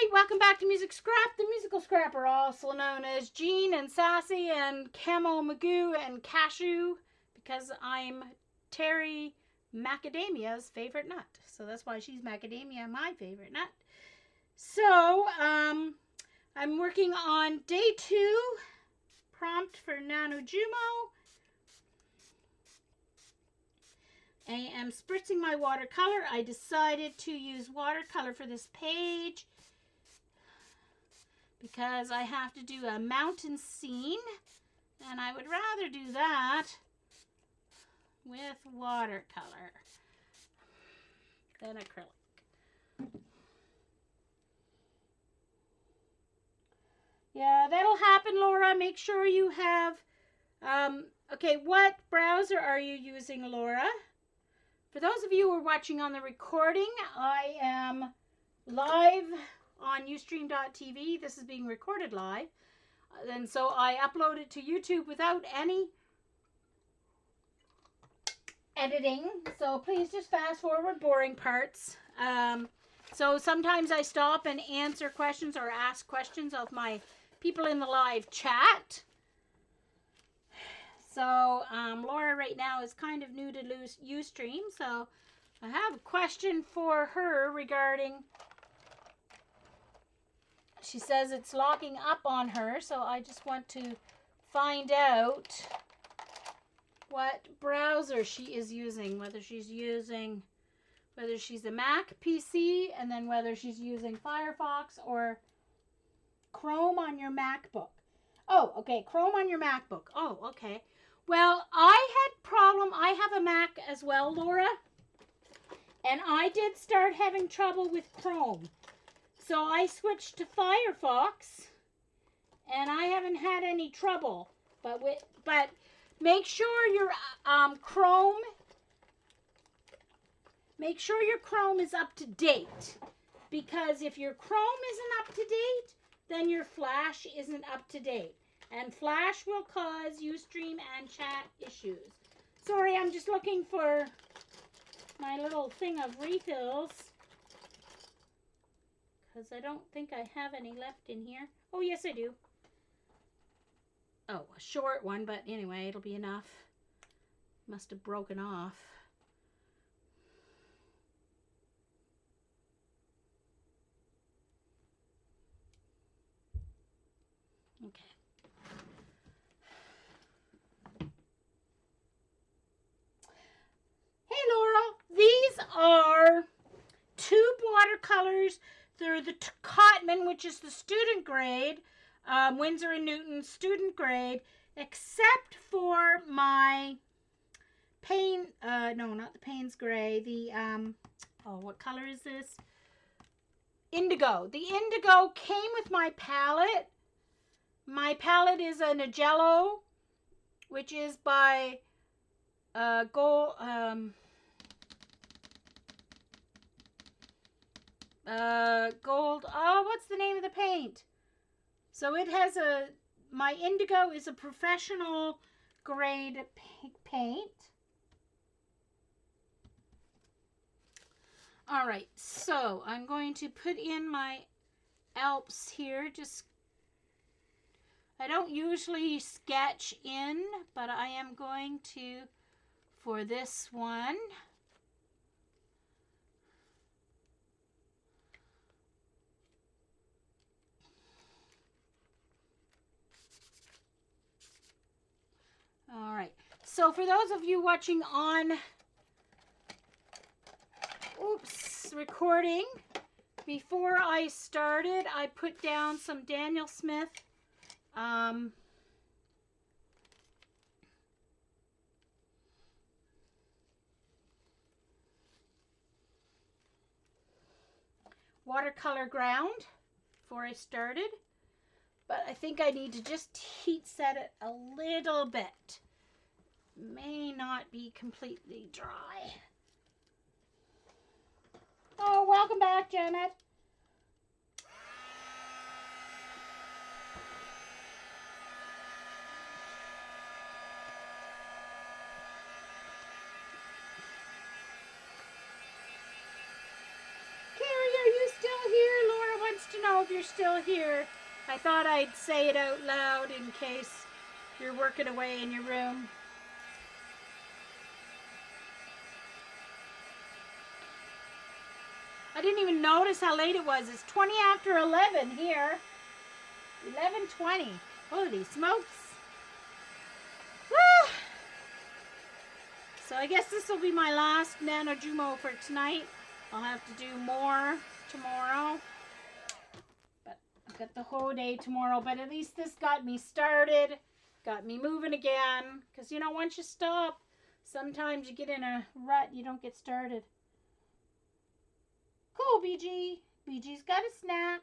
right, welcome back to Music Scrap, the musical scrapper, also known as Jean and Sassy and Camel Magoo and Cashew, because I'm Terry Macadamia's favorite nut. So that's why she's Macadamia, my favorite nut. So, I'm working on day 2, prompt for NaNoJumo. I am spritzing my watercolor. I decided to use watercolor for this page because I have to do a mountain scene, and I would rather do that with watercolor than acrylic. Yeah, that'll happen, Laura. Make sure you have, okay, what browser are you using, Laura? For those of you who are watching on the recording, I am live on Ustream.tv. This is being recorded live. And so I upload it to YouTube without any editing. So please just fast forward boring parts. So sometimes I stop and answer questions or ask questions of my people in the live chat. So Laura right now is kind of new to Ustream, so I have a question for her regarding, she says it's locking up on her, so I just want to find out what browser she is using, whether she's a Mac PC, and then whether she's using Firefox or Chrome on your MacBook. Oh, okay, Chrome on your MacBook. Oh, okay. Well, I have a Mac as well, Laura, and I did start having trouble with Chrome. So I switched to Firefox, and I haven't had any trouble. But make sure your Chrome is up to date, because if your Chrome isn't up to date, then your Flash isn't up to date. And Flash will cause Ustream and chat issues. Sorry, I'm just looking for my little thing of refills, because I don't think I have any left in here. Oh, yes, I do. Oh, a short one, but anyway, it'll be enough. Must have broken off. Okay. Hey, Laurel. These are tube watercolors. They're the Cotman, which is the student grade, Winsor & Newton student grade, except for my Payne, no, not the Payne's gray, the, oh, what color is this? Indigo. The indigo came with my palette. My palette is a Nagello, which is by Gold, oh, what's the name of the paint? So it has my indigo is a professional grade paint. All right, so I'm going to put in my Alps here. I don't usually sketch in, but I am going to for this one. All right, so for those of you watching on, recording, before I started, I put down some Daniel Smith watercolor ground before I started, but I think I need to just heat set it a little bit. May not be completely dry. Oh, welcome back, Janet. Carrie, are you still here? Laura wants to know. you're still here. I thought I'd say it out loud in case you're working away in your room. I didn't even notice how late it was. It's 20 after 11 here. 11:20. Holy smokes. Woo! So I guess this will be my last NaNoJumo for tonight. I'll have to do more tomorrow. But I've got the whole day tomorrow. But at least this got me started. Got me moving again. Because, you know, once you stop, sometimes you get in a rut. You don't get started. Cool, BG. BG's got a snack.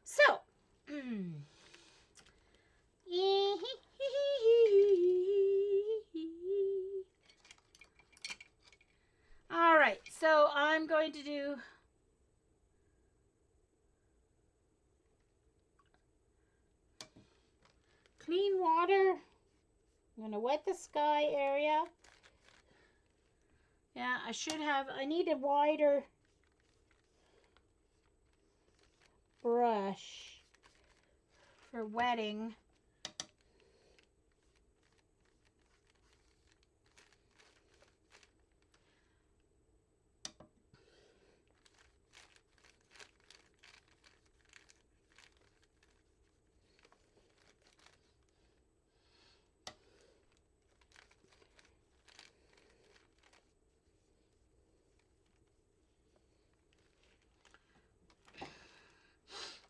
So. All right, so I'm going to do clean water. I'm going to wet the sky area. Yeah, I need a wider brush for wetting.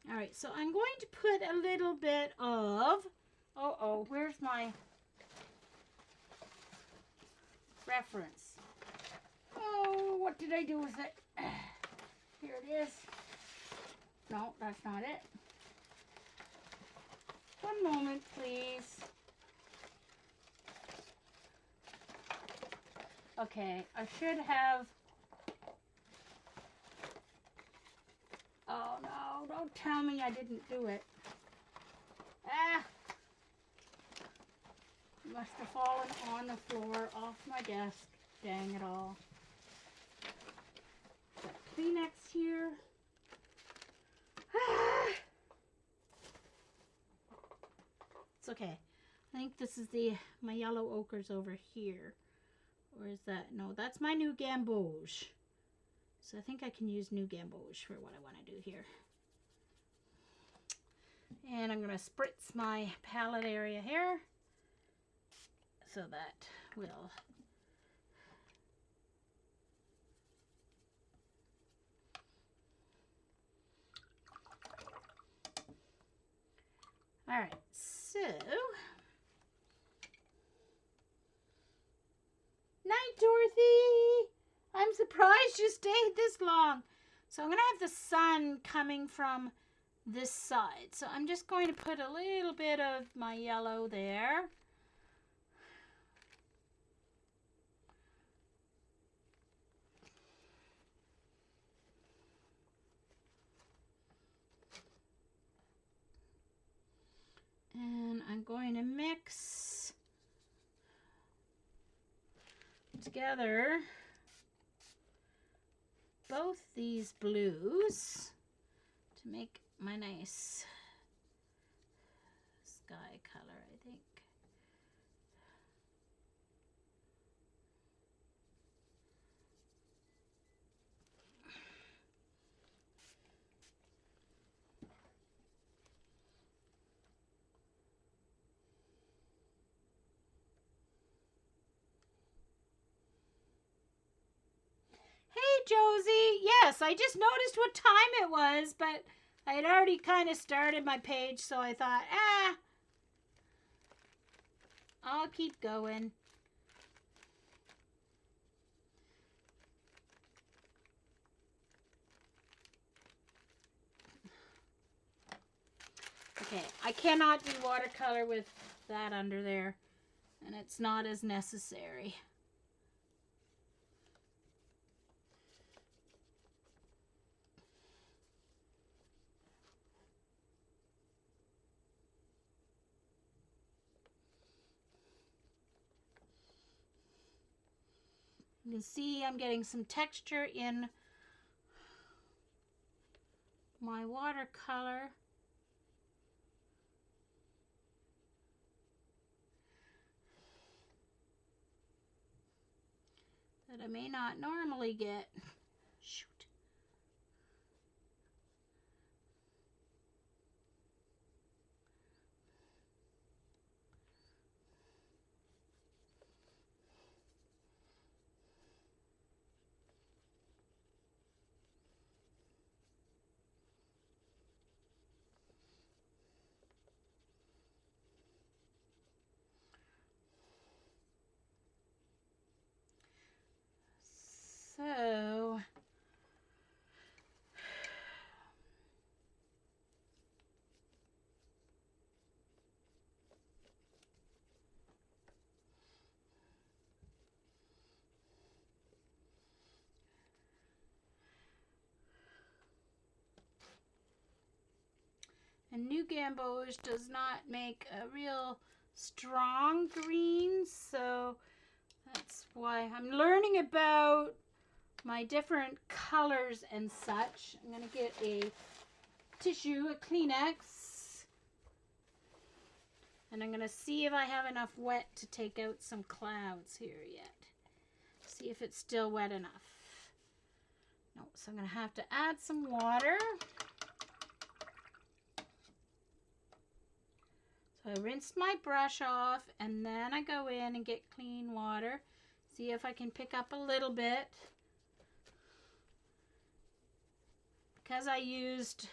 All right, so I'm going to put a little bit of, where's my reference? Oh, what did I do with it? Here it is. No, that's not it. One moment, please. Okay, I should have... Oh no, don't tell me I didn't do it. Ah! Must have fallen on the floor off my desk. Dang it all. Got Kleenex here. Ah! It's okay. I think this is my yellow ochre's over here. Or is that? No, that's my new gamboge. So I think I can use new gamboge for what I want to do here. And I'm going to spritz my palette area here. So that will all right, so night, Dorothy. I'm surprised you stayed this long. So I'm gonna have the sun coming from this side, so I'm just going to put a little bit of my yellow there. And I'm going to mix together both these blues to make my nice sky color, I think. Hey, Josie. Yes, I just noticed what time it was, but I had already kind of started my page, so I thought, I'll keep going. Okay, I cannot do watercolor with that under there, and it's not as necessary. You can see I'm getting some texture in my watercolor that I may not normally get. Shoot. So and New Gamboge does not make a real strong green, so that's why I'm learning about my different colors and such. I'm going to get a tissue, a Kleenex, and I'm going to see if I have enough wet to take out some clouds here yet. See if it's still wet enough. No, so I'm going to have to add some water. So I rinsed my brush off, and then I go in and get clean water. See if I can pick up a little bit. Because I used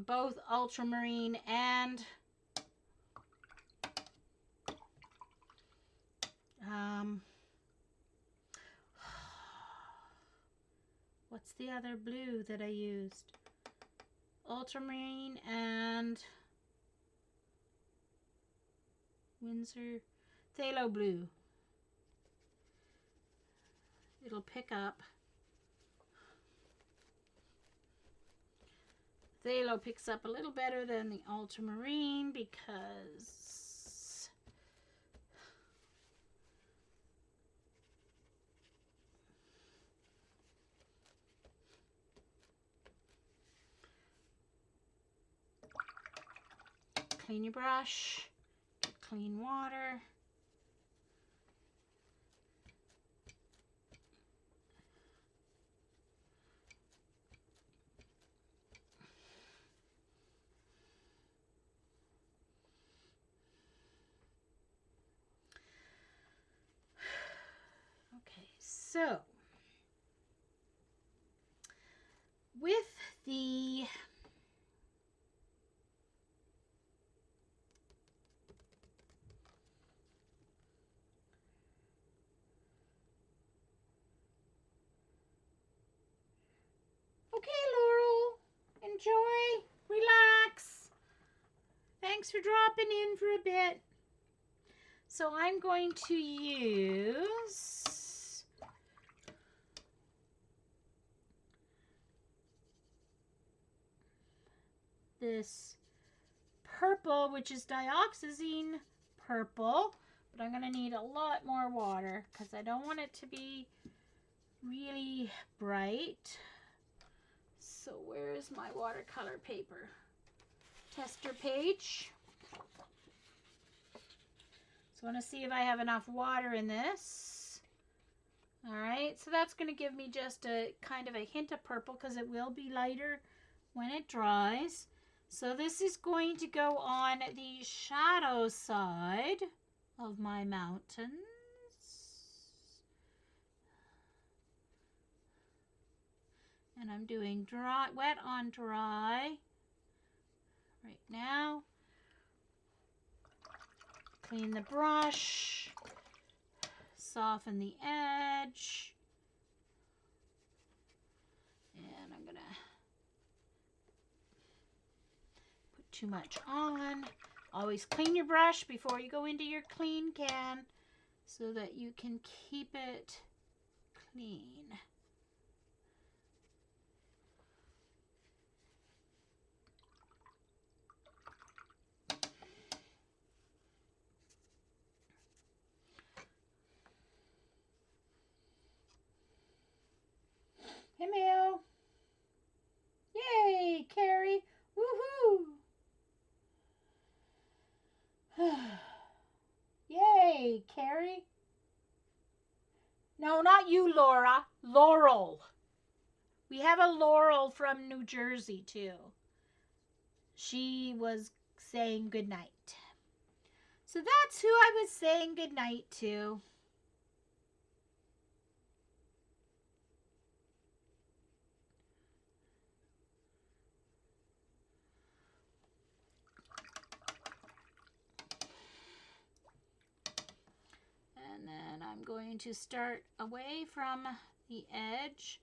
both ultramarine and what's the other blue that I used? Ultramarine and Winsor Phthalo blue. It'll pick up. Phthalo picks up a little better than the ultramarine because clean your brush, get clean water. Okay, so with the okay, Laurel, enjoy, relax. Thanks for dropping in for a bit. So I'm going to use this purple, which is dioxazine purple, but I'm going to need a lot more water because I don't want it to be really bright. So where is my watercolor paper? Tester page. So I want to see if I have enough water in this. All right, so that's going to give me just a kind of a hint of purple because it will be lighter when it dries. So this is going to go on the shadow side of my mountains. And I'm doing dry, wet on dry right now. Clean the brush, soften the edge, and I'm gonna put too much on. Always clean your brush before you go into your clean can so that you can keep it clean. Hey, Mel. not you, Laura. Laurel. We have a Laurel from New Jersey, too. She was saying goodnight. So that's who I was saying goodnight to. And then I'm going to start away from the edge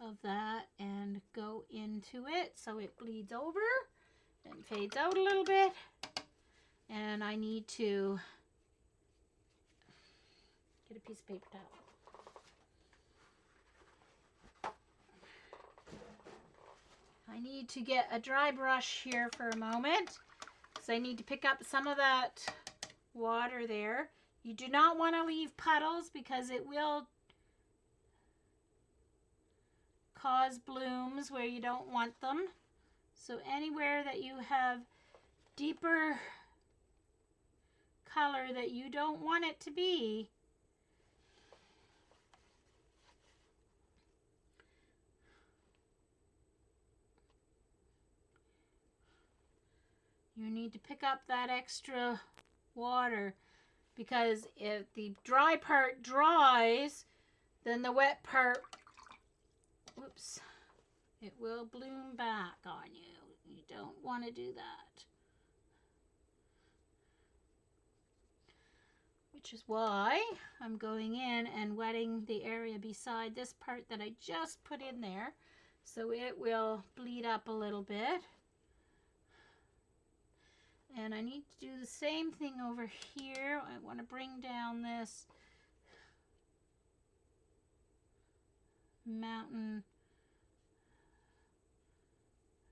of that and go into it so it bleeds over and fades out a little bit. And I need to get a piece of paper towel. I need to get a dry brush here for a moment because I need to pick up some of that water there. You do not want to leave puddles because it will cause blooms where you don't want them. So anywhere that you have deeper color that you don't want it to be, you need to pick up that extra water, because if the dry part dries, then the wet part, whoops, it will bloom back on you. You don't want to do that. Which is why I'm going in and wetting the area beside this part that I just put in there, so it will bleed up a little bit. And I need to do the same thing over here. I want to bring down this mountain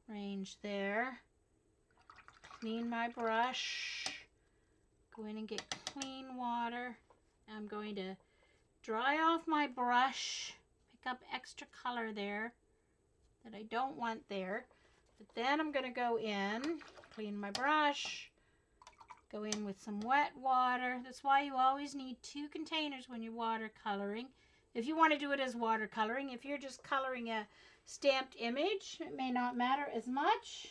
range there. Clean my brush. Go in and get clean water. I'm going to dry off my brush. Pick up extra color there that I don't want there. But then I'm going to go in, clean my brush, go in with some wet water. That's why you always need 2 containers when you're watercoloring. If you want to do it as watercoloring, if you're just coloring a stamped image, it may not matter as much.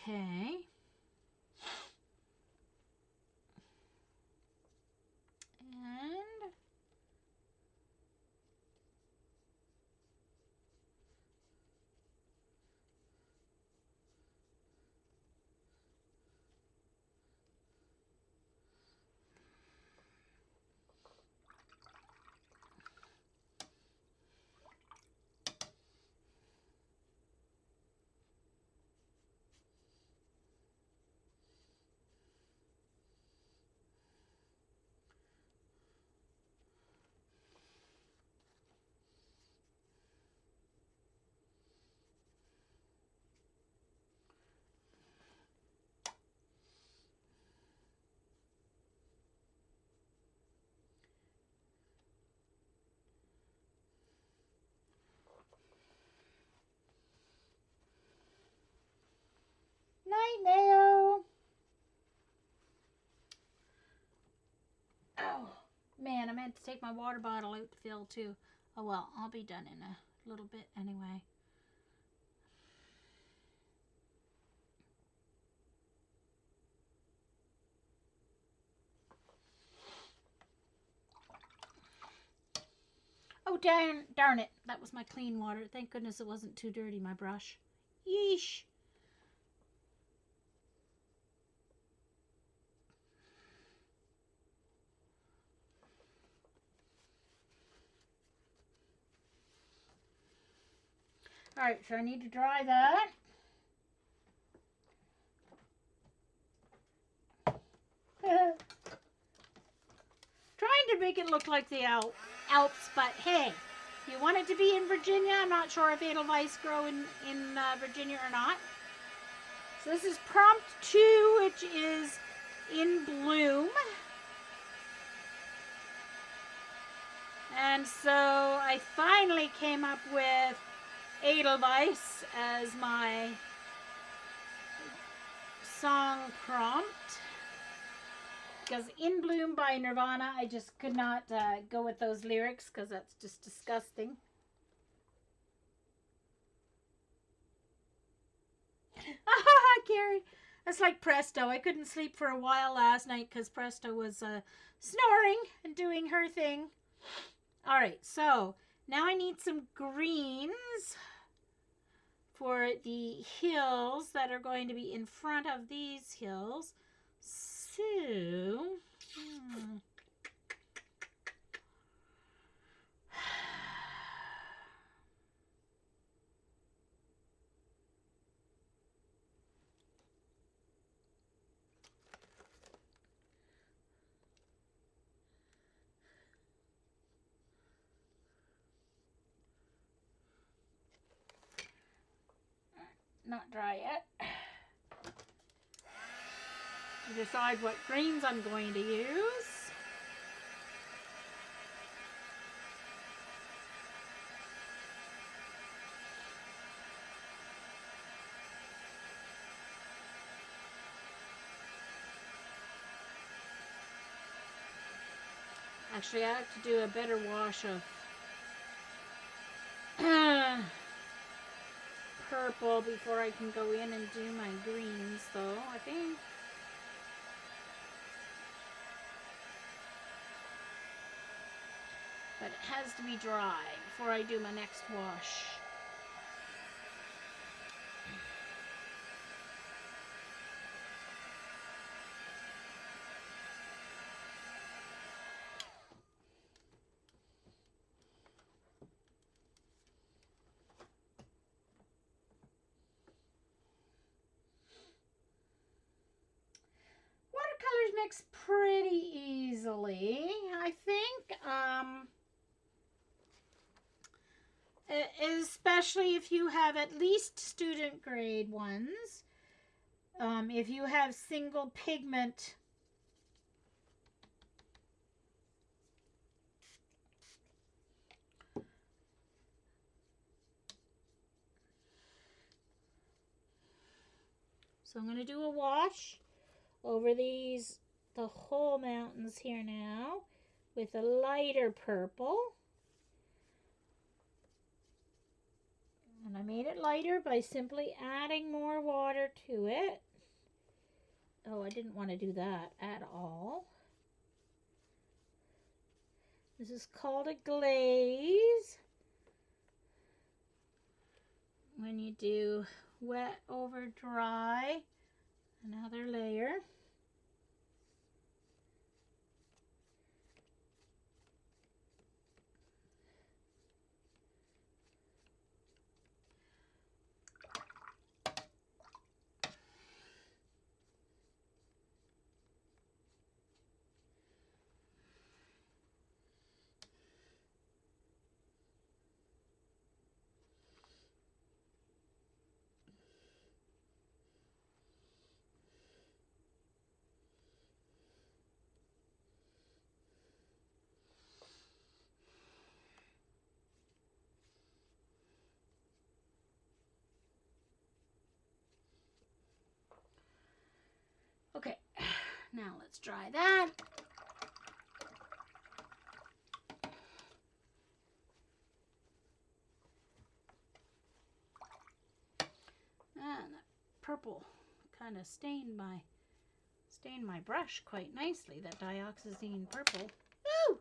Okay. And night, Nao. Oh, man, I meant to take my water bottle out to fill too. Oh well, I'll be done in a little bit anyway. Oh, darn it. That was my clean water. Thank goodness it wasn't too dirty, my brush. Yeesh. Alright, so I need to dry that. Trying to make it look like the Alps, but hey, you want it to be in Virginia. I'm not sure if Edelweiss grow in Virginia or not. So this is prompt 2, which is in bloom. And so I finally came up with Edelweiss as my song prompt. Because In Bloom by Nirvana, I just could not go with those lyrics because that's just disgusting. Gary, that's like Presto. I couldn't sleep for a while last night because Presto was snoring and doing her thing. All right, so now I need some greens for the hills that are going to be in front of these hills. So, not dry yet. To decide what greens I'm going to use. Actually, I have to do a better wash of purple before I can go in and do my greens, though, I think. But it has to be dry before I do my next wash. Watercolors mix pretty easily, I think. Especially if you have at least student grade ones. If you have single pigment, so I'm going to do a wash over the whole mountains here now with a lighter purple. And I made it lighter by simply adding more water to it. Oh, I didn't want to do that at all. This is called a glaze. When you do wet over dry, another layer. Okay, now let's dry that. And that purple kind of stained my brush quite nicely, that dioxazine purple. Woo!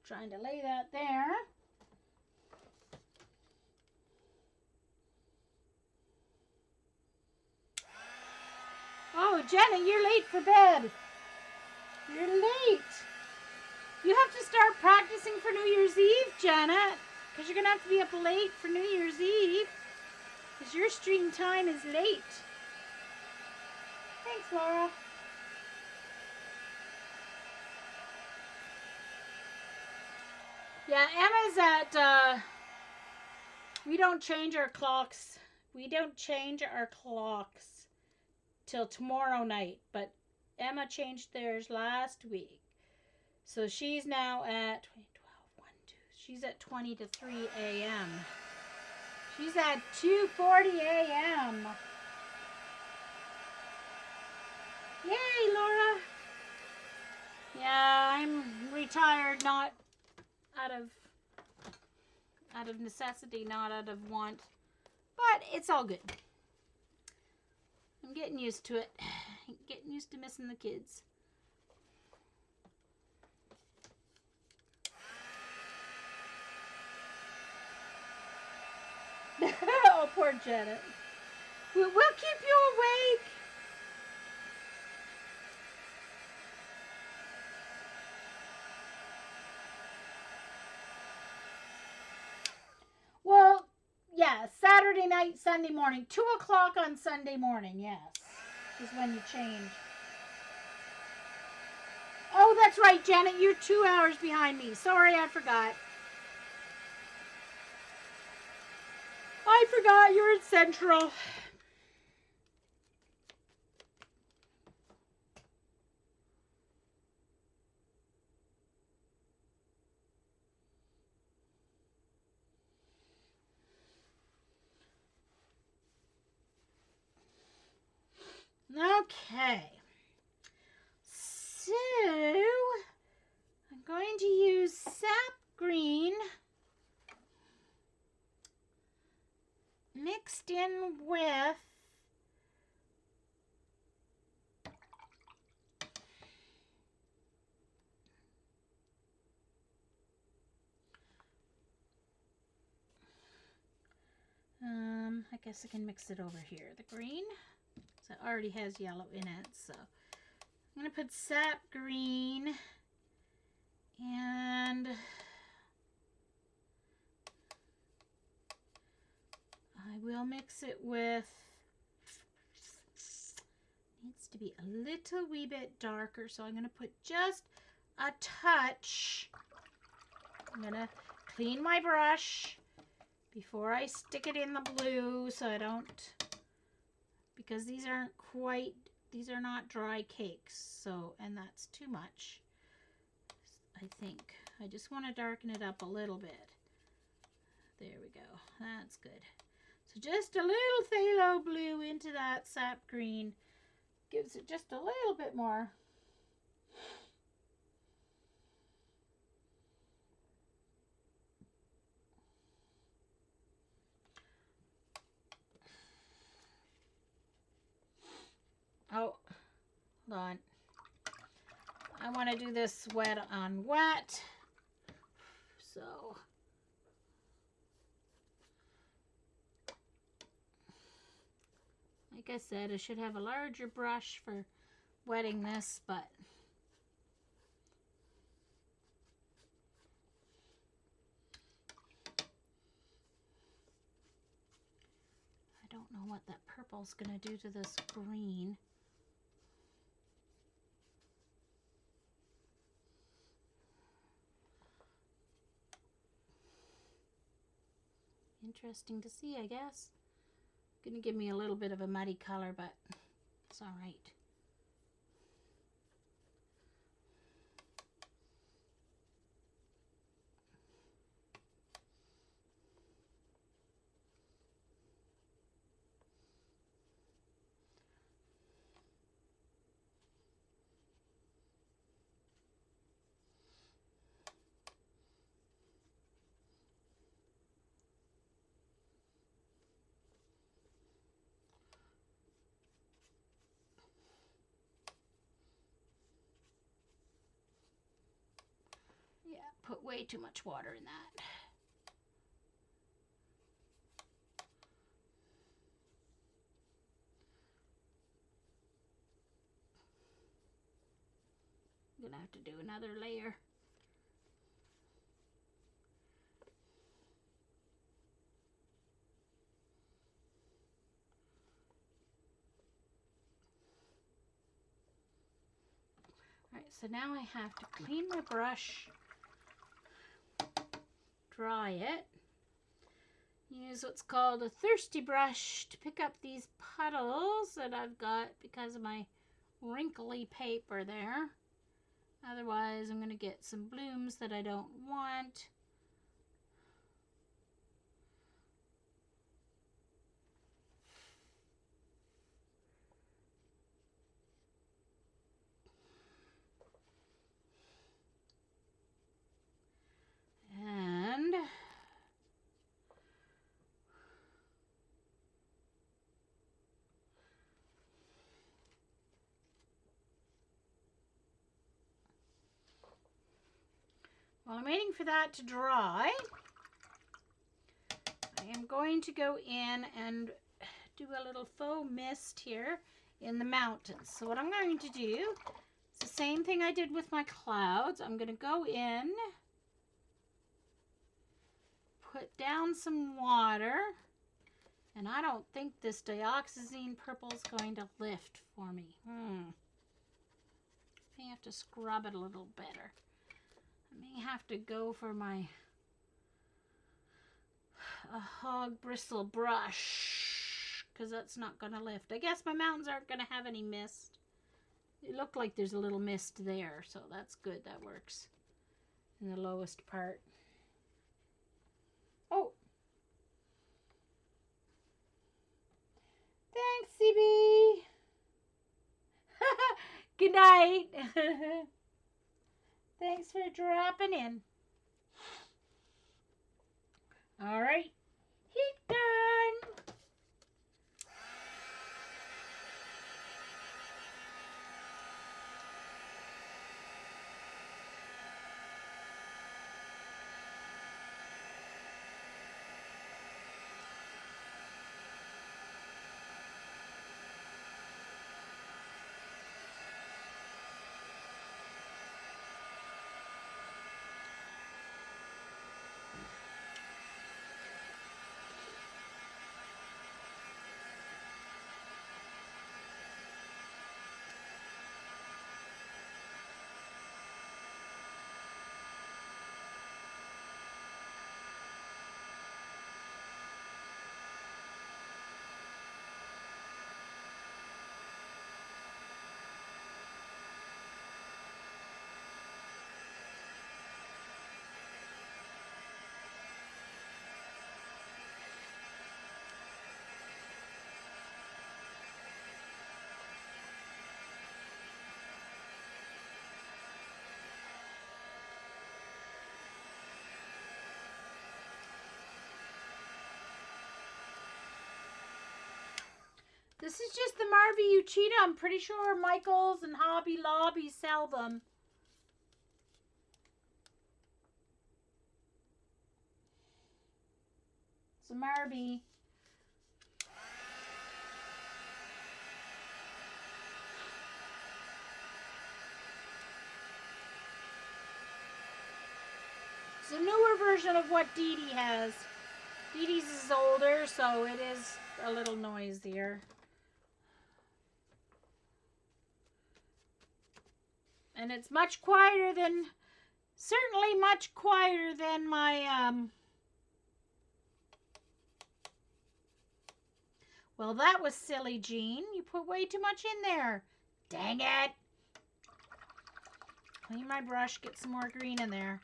Trying to lay that there. Oh, Jenna, you're late for bed. You're late. You have to start practicing for New Year's Eve, Janet, because you're going to have to be up late for New Year's Eve, because your stream time is late. Thanks, Laura. Yeah, Emma's at, we don't change our clocks. We don't change our clocks till tomorrow night, but Emma changed theirs last week. So she's now at 12, 1, 2. She's at 20 to 3 a.m. She's at 2:40 a.m. Yay, Laura. Yeah, I'm retired, not out of necessity, not out of want. But it's all good. I'm getting used to it. Getting used to missing the kids. Oh, poor Janet. We'll keep you awake. Well, yeah, Saturday night, Sunday morning. 2 o'clock on Sunday morning, yes, is when you change. Oh, that's right, Janet. You're 2 hours behind me. Sorry, I forgot. I forgot you're in Central. Okay. So, I'm going to use sap green mixed in with I guess I can mix it over here. The green, so it already has yellow in it, so I'm going to put sap green and I will mix it with, needs to be a little wee bit darker, so I'm going to put just a touch. I'm going to clean my brush before I stick it in the blue so I don't, because these are not dry cakes, so, and that's too much, I think. I just want to darken it up a little bit. There we go. That's good. So just a little phthalo blue into that sap green gives it just a little bit more. Oh, hold on. I want to do this wet on wet. So like I said, I should have a larger brush for wetting this, but I don't know what that purple's going to do to this green. Interesting to see, I guess. Going to give me a little bit of a muddy color, but it's all right. Yeah, put way too much water in that. I'm gonna have to do another layer. Alright, so now I have to clean my brush, dry it, use what's called a thirsty brush to pick up these puddles that I've got because of my wrinkly paper there. Otherwise, I'm going to get some blooms that I don't want. And while I'm waiting for that to dry, I am going to go in and do a little faux mist here in the mountains. So what I'm going to do is the same thing I did with my clouds. I'm going to go in, put down some water, and I don't think this dioxazine purple is going to lift for me. I have to scrub it a little better. I may have to go for a hog bristle brush, because that's not going to lift. I guess my mountains aren't going to have any mist. It looked like there's a little mist there, so that's good. That works in the lowest part. Oh. Thanks, CB. Good night. Thanks for dropping in. All right. Heat gun. This is just the Marvy Uchida. I'm pretty sure Michaels and Hobby Lobby sell them. It's a Marvy. It's a newer version of what Dee Dee has. Dee Dee's is older, so it is a little noisier. And it's much quieter than, certainly much quieter than my, well, that was silly, Jean. You put way too much in there. Dang it. Clean my brush, get some more green in there.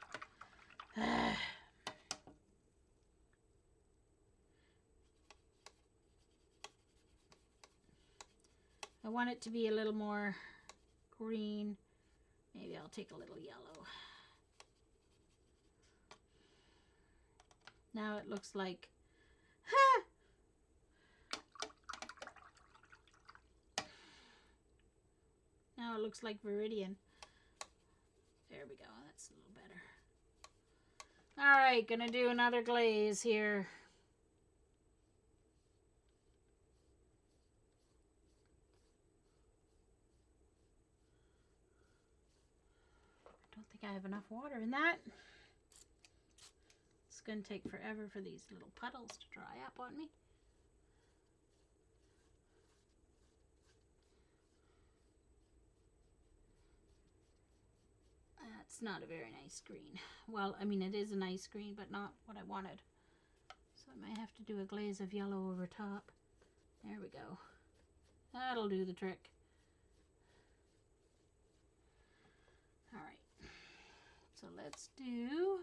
I want it to be a little more green. Maybe I'll take a little yellow. Now it looks like, now it looks like Viridian. There we go, that's a little better. All right, gonna do another glaze here. I don't think I have enough water in that. It's gonna take forever for these little puddles to dry up on me. That's not a very nice green. Well, I mean, it is a nice green, but not what I wanted. So I might have to do a glaze of yellow over top. There we go. That'll do the trick. All right. So let's do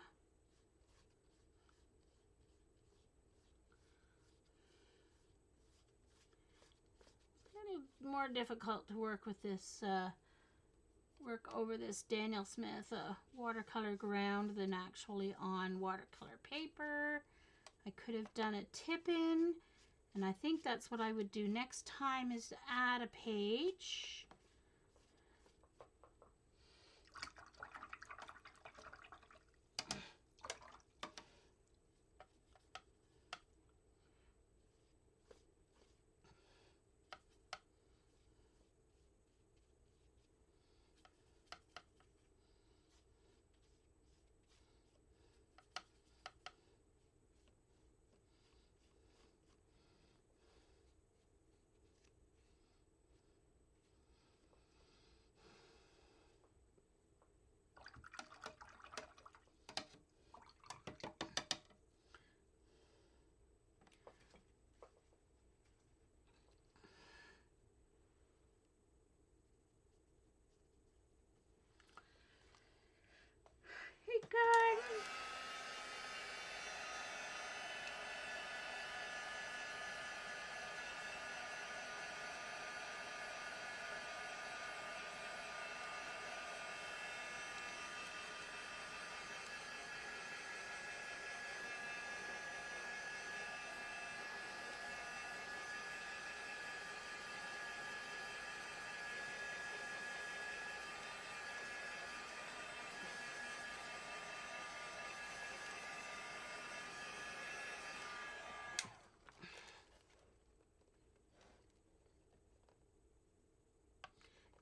more difficult to work with this, work over this Daniel Smith watercolor ground than actually on watercolor paper. I could have done a tip-in, and I think that's what I would do next time, is to add a page. Hey, garden.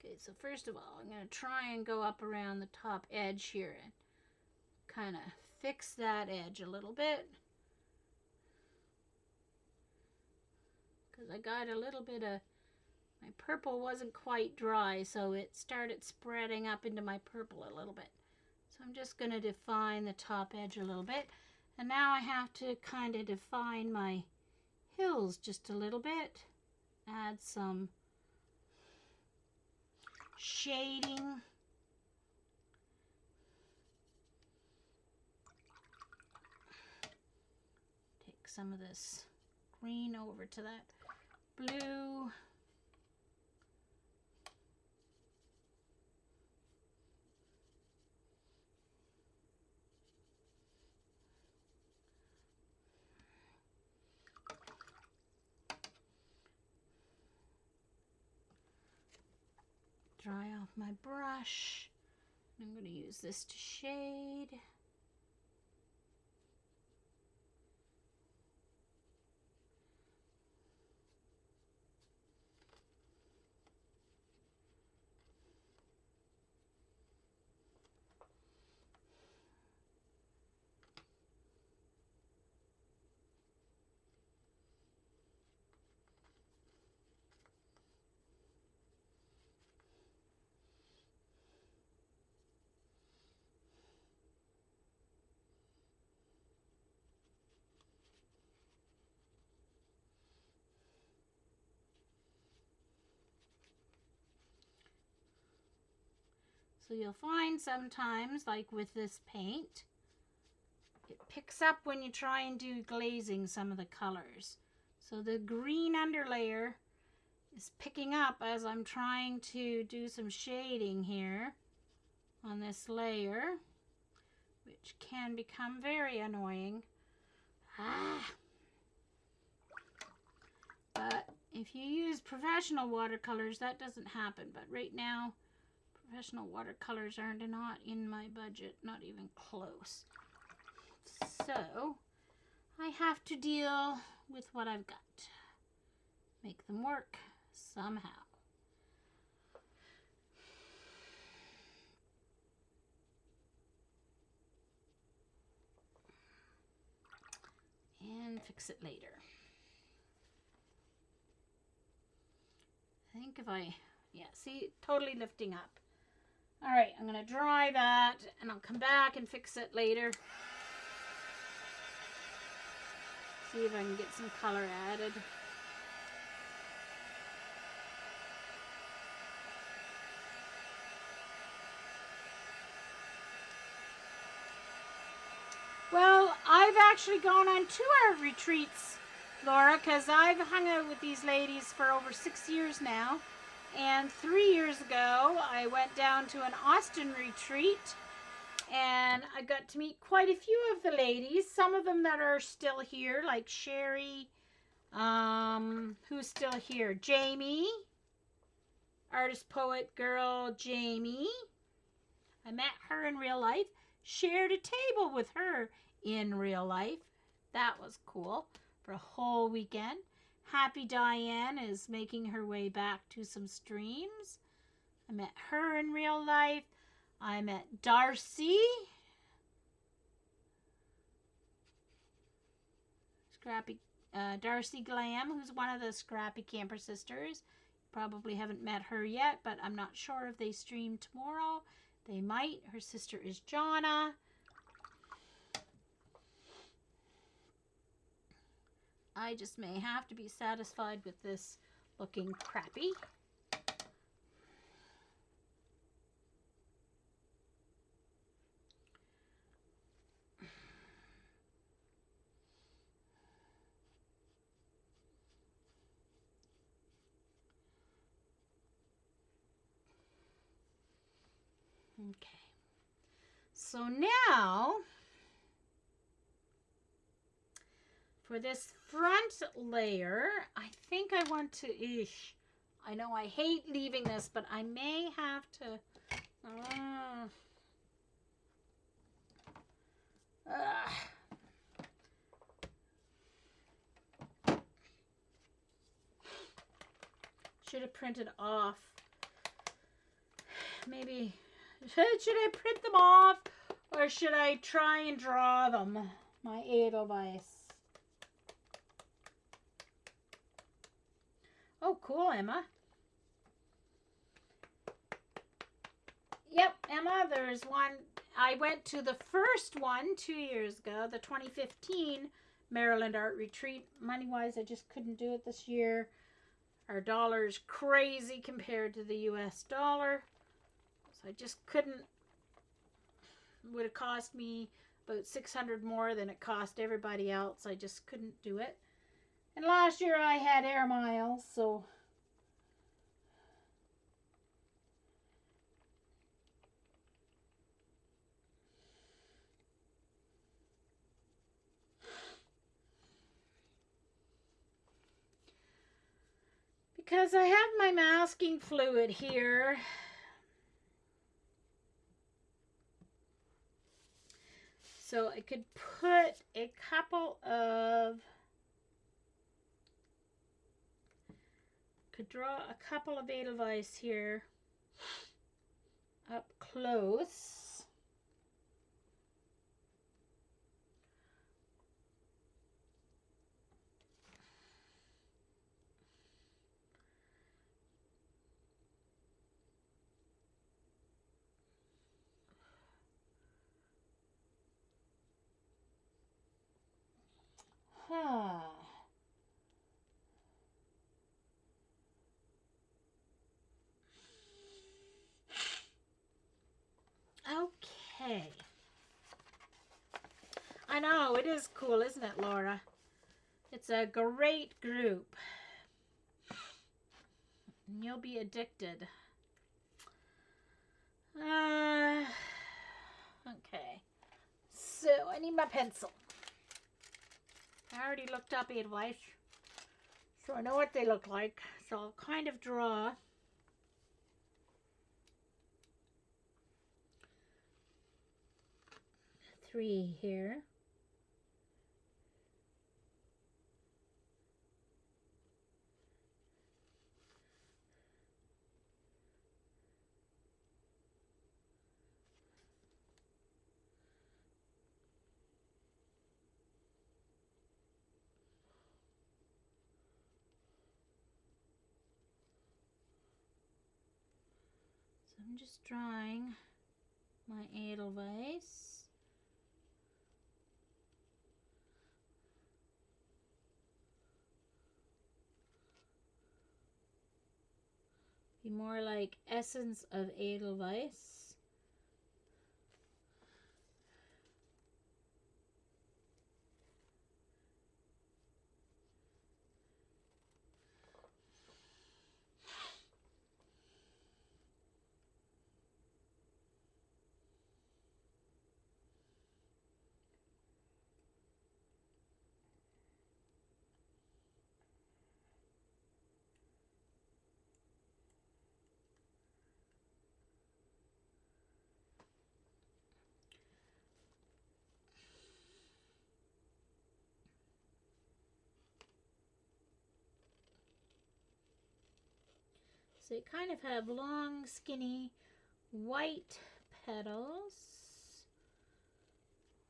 Okay, so first of all, I'm going to try and go up around the top edge here and kind of fix that edge a little bit. Because I got a little bit of, my purple wasn't quite dry, so it started spreading up into my purple a little bit. So I'm just going to define the top edge a little bit. And now I have to kind of define my hills just a little bit. Add some shading. Take some of this green over to that blue. Dry off my brush. I'm going to use this to shade. So you'll find sometimes, like with this paint, it picks up when you try and do glazing some of the colors. So the green underlayer is picking up as I'm trying to do some shading here on this layer, which can become very annoying. But if you use professional watercolors, that doesn't happen. But right now, professional watercolors are not in my budget, not even close. So I have to deal with what I've got. Make them work somehow. And fix it later. I think if I, yeah, see, totally lifting up. All right, I'm going to dry that and I'll come back and fix it later. See if I can get some color added. I've actually gone on 2 art retreats, Laura, because I've hung out with these ladies for over 6 years now. And 3 years ago, I went down to an Austin retreat, and I got to meet quite a few of the ladies. Some of them that are still here, like Sherry, who's still here? Jamie, artist, poet, girl, Jamie. I met her in real life, shared a table with her in real life. That was cool for a whole weekend. Happy Diane is making her way back to some streams. I met her in real life. I met Darcy. Darcy Glam, who's one of the Scrappy Camper sisters. Probably haven't met her yet, but I'm not sure if they stream tomorrow. They might. Her sister is Jonna. I just may have to be satisfied with this looking crappy. Okay. So now, for this front layer, I think I want to, I know I hate leaving this, but I may have to, should have printed off. Maybe, should I print them off, or should I try and draw them? My Edelweiss. Oh, cool, Emma. Yep, Emma, there's one. I went to the first one 2 years ago, the 2015 Maryland Art Retreat. Money-wise, I just couldn't do it this year. Our dollar's crazy compared to the US dollar. So I just couldn't. It would have cost me about $600 more than it cost everybody else. I just couldn't do it. And last year I had air miles, so because I have my masking fluid here. So I could put a couple of, could draw a couple of Edelweiss here up close. Okay. I know, it is cool, isn't it, Laura? It's a great group. You'll be addicted. Okay. So, I need my pencil. I already looked up Edelweiss, so I know what they look like. So I'll kind of draw three here. So I'm just drawing my Edelweiss. Be more like essence of Edelweiss. So they kind of have long, skinny, white petals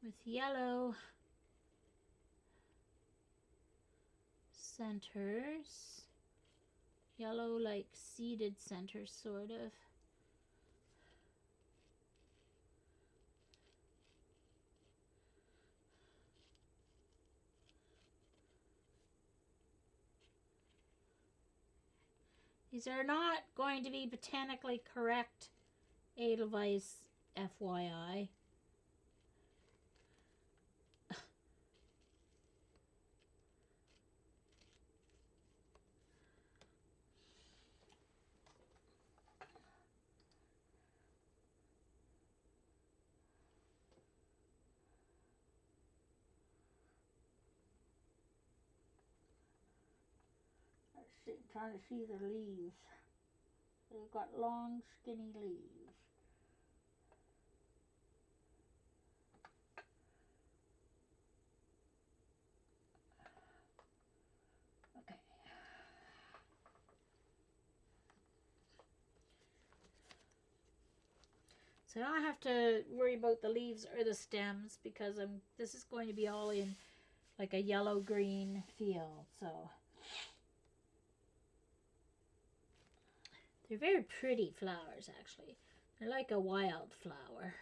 with yellow centers. Yellow, like seeded centers, sort of. These are not going to be botanically correct Edelweiss, FYI. I'm trying to see the leaves. They've got long, skinny leaves. Okay. So I don't have to worry about the leaves or the stems because this is going to be all in like a yellow-green field. So they're very pretty flowers, actually. They're like a wildflower.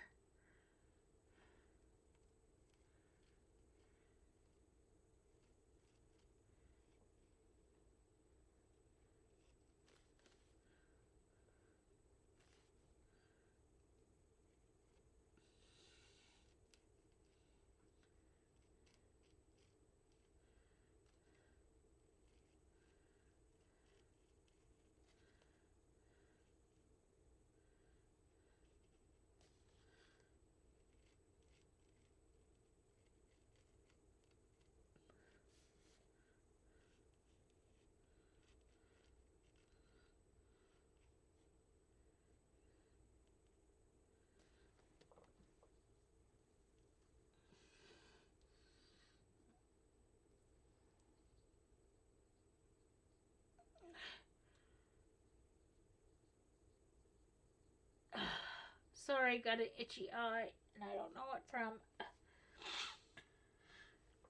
Sorry, got an itchy eye, and I don't know what from.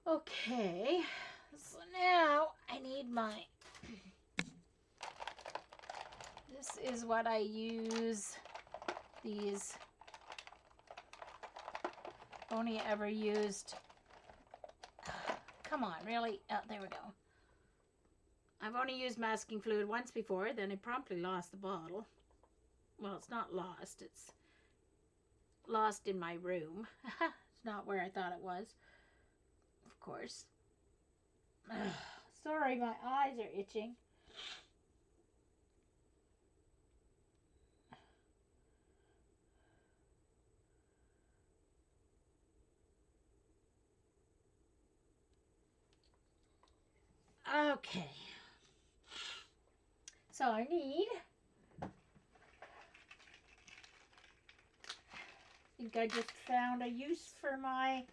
Okay, so now I need my. This is what I use. These. Only ever used. Come on, really? Oh, there we go. I've only used masking fluid once before, then I promptly lost the bottle. Well, it's not lost, it's lost in my room. It's not where I thought it was, of course. Sorry, my eyes are itching. Okay. So I think I just found a use for my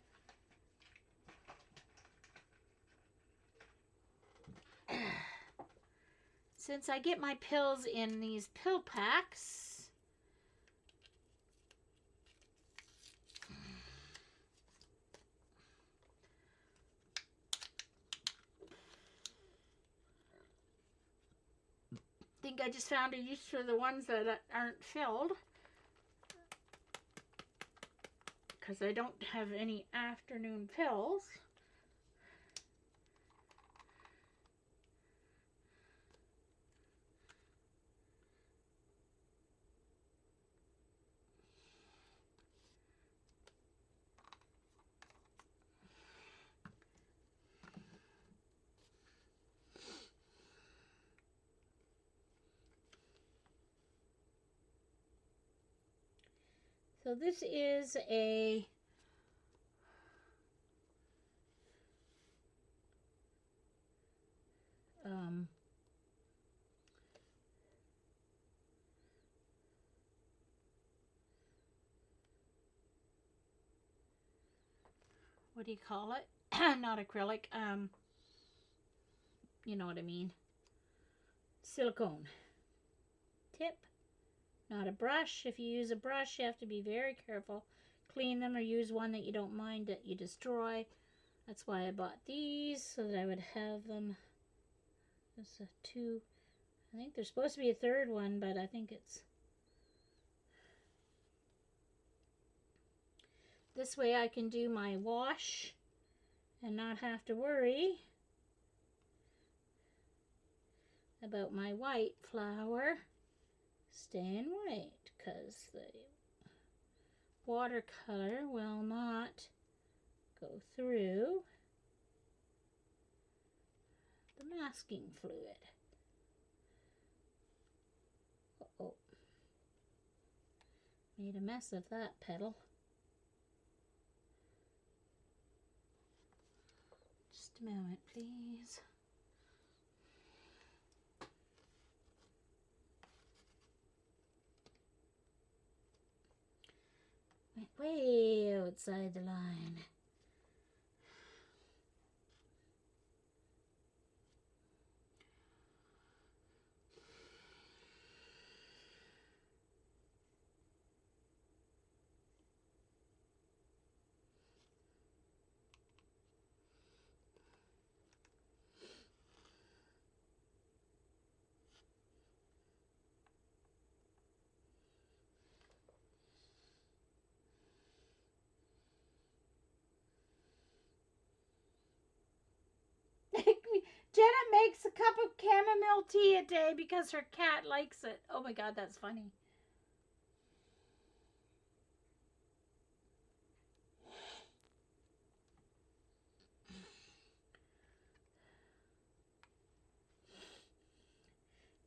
since I get my pills in these pill packs. I think I just found a use for the ones that aren't filled. Because I don't have any afternoon pills. So this is a what do you call it? Not acrylic. You know what I mean. Silicone. tip, not a brush. If you use a brush, you have to be very careful. Clean them or use one that you don't mind that you destroy. That's why I bought these, so that I would have them. There's two. I think there's supposed to be a third one, but I think it's... This way I can do my wash and not have to worry about my white flour staying white, because the watercolor will not go through the masking fluid. Uh-oh. Made a mess of that petal. Just a moment, please. Went way outside the line. Jenna makes a cup of chamomile tea a day because her cat likes it. Oh my God, that's funny.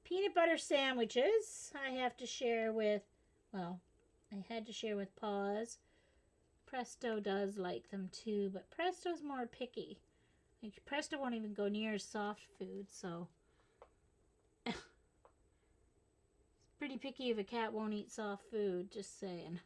Peanut butter sandwiches I have to share with, well, I had to share with Paws. Presto does like them too, but Presto's more picky. Like, Presto won't even go near soft food, so it's pretty picky if a cat won't eat soft food, just saying.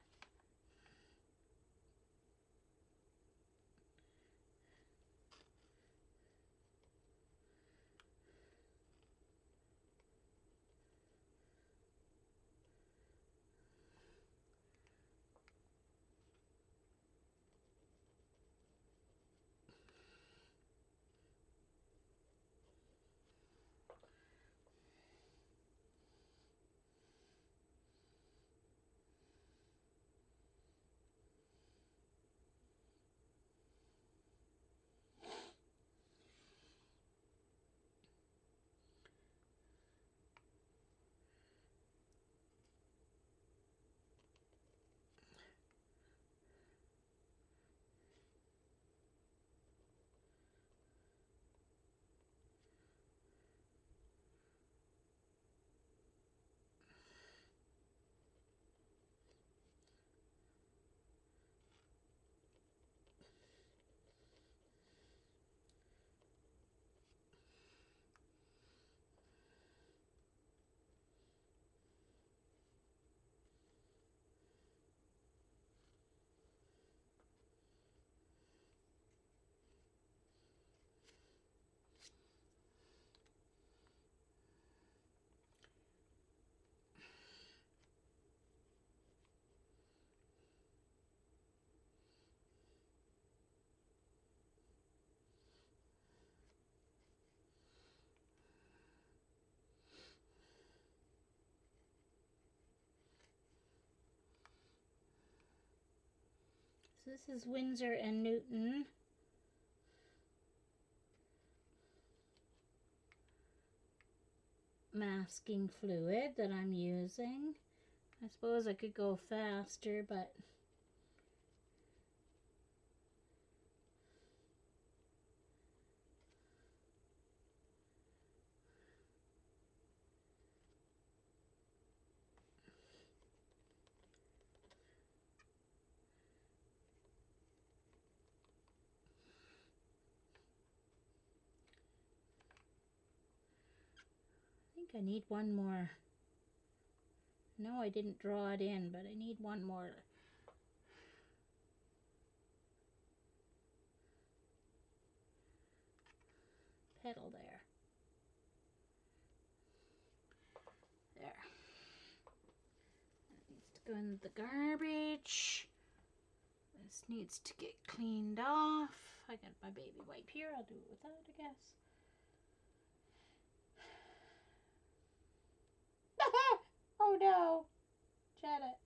So this is Winsor & Newton. Masking fluid that I'm using. I suppose I could go faster, but I think I need one more. No, I didn't draw it in, but I need one more petal there. There. Go in the garbage. This needs to get cleaned off. I got my baby wipe here. I'll do it with that, I guess. Oh no, Janet.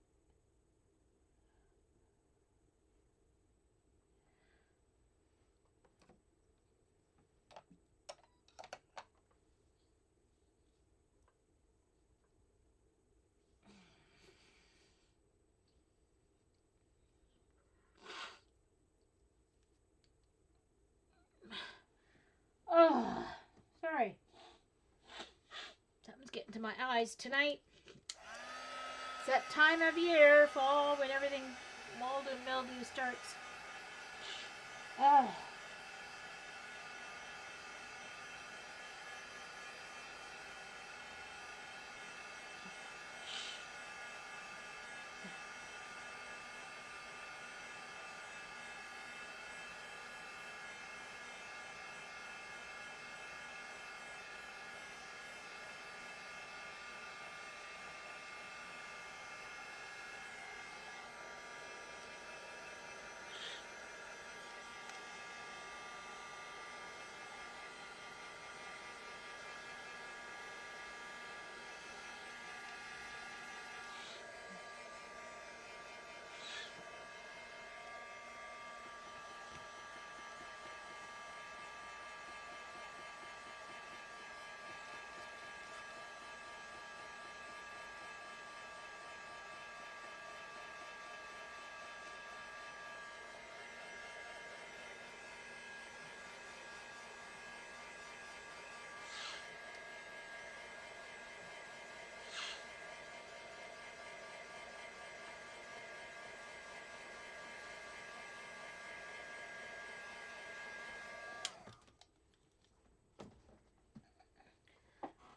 Oh, sorry. Something's getting to my eyes tonight. It's that time of year, fall, when everything mold and mildew starts. Oh.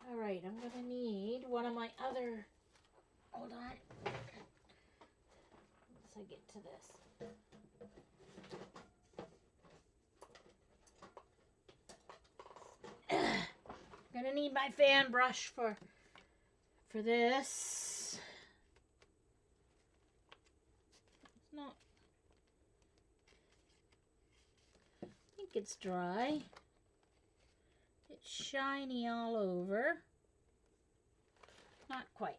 All right, I'm going to need one of my other, hold on, once I get to this. Going to need my fan brush for this. It's not, I think it's dry. It's shiny all over. Not quite.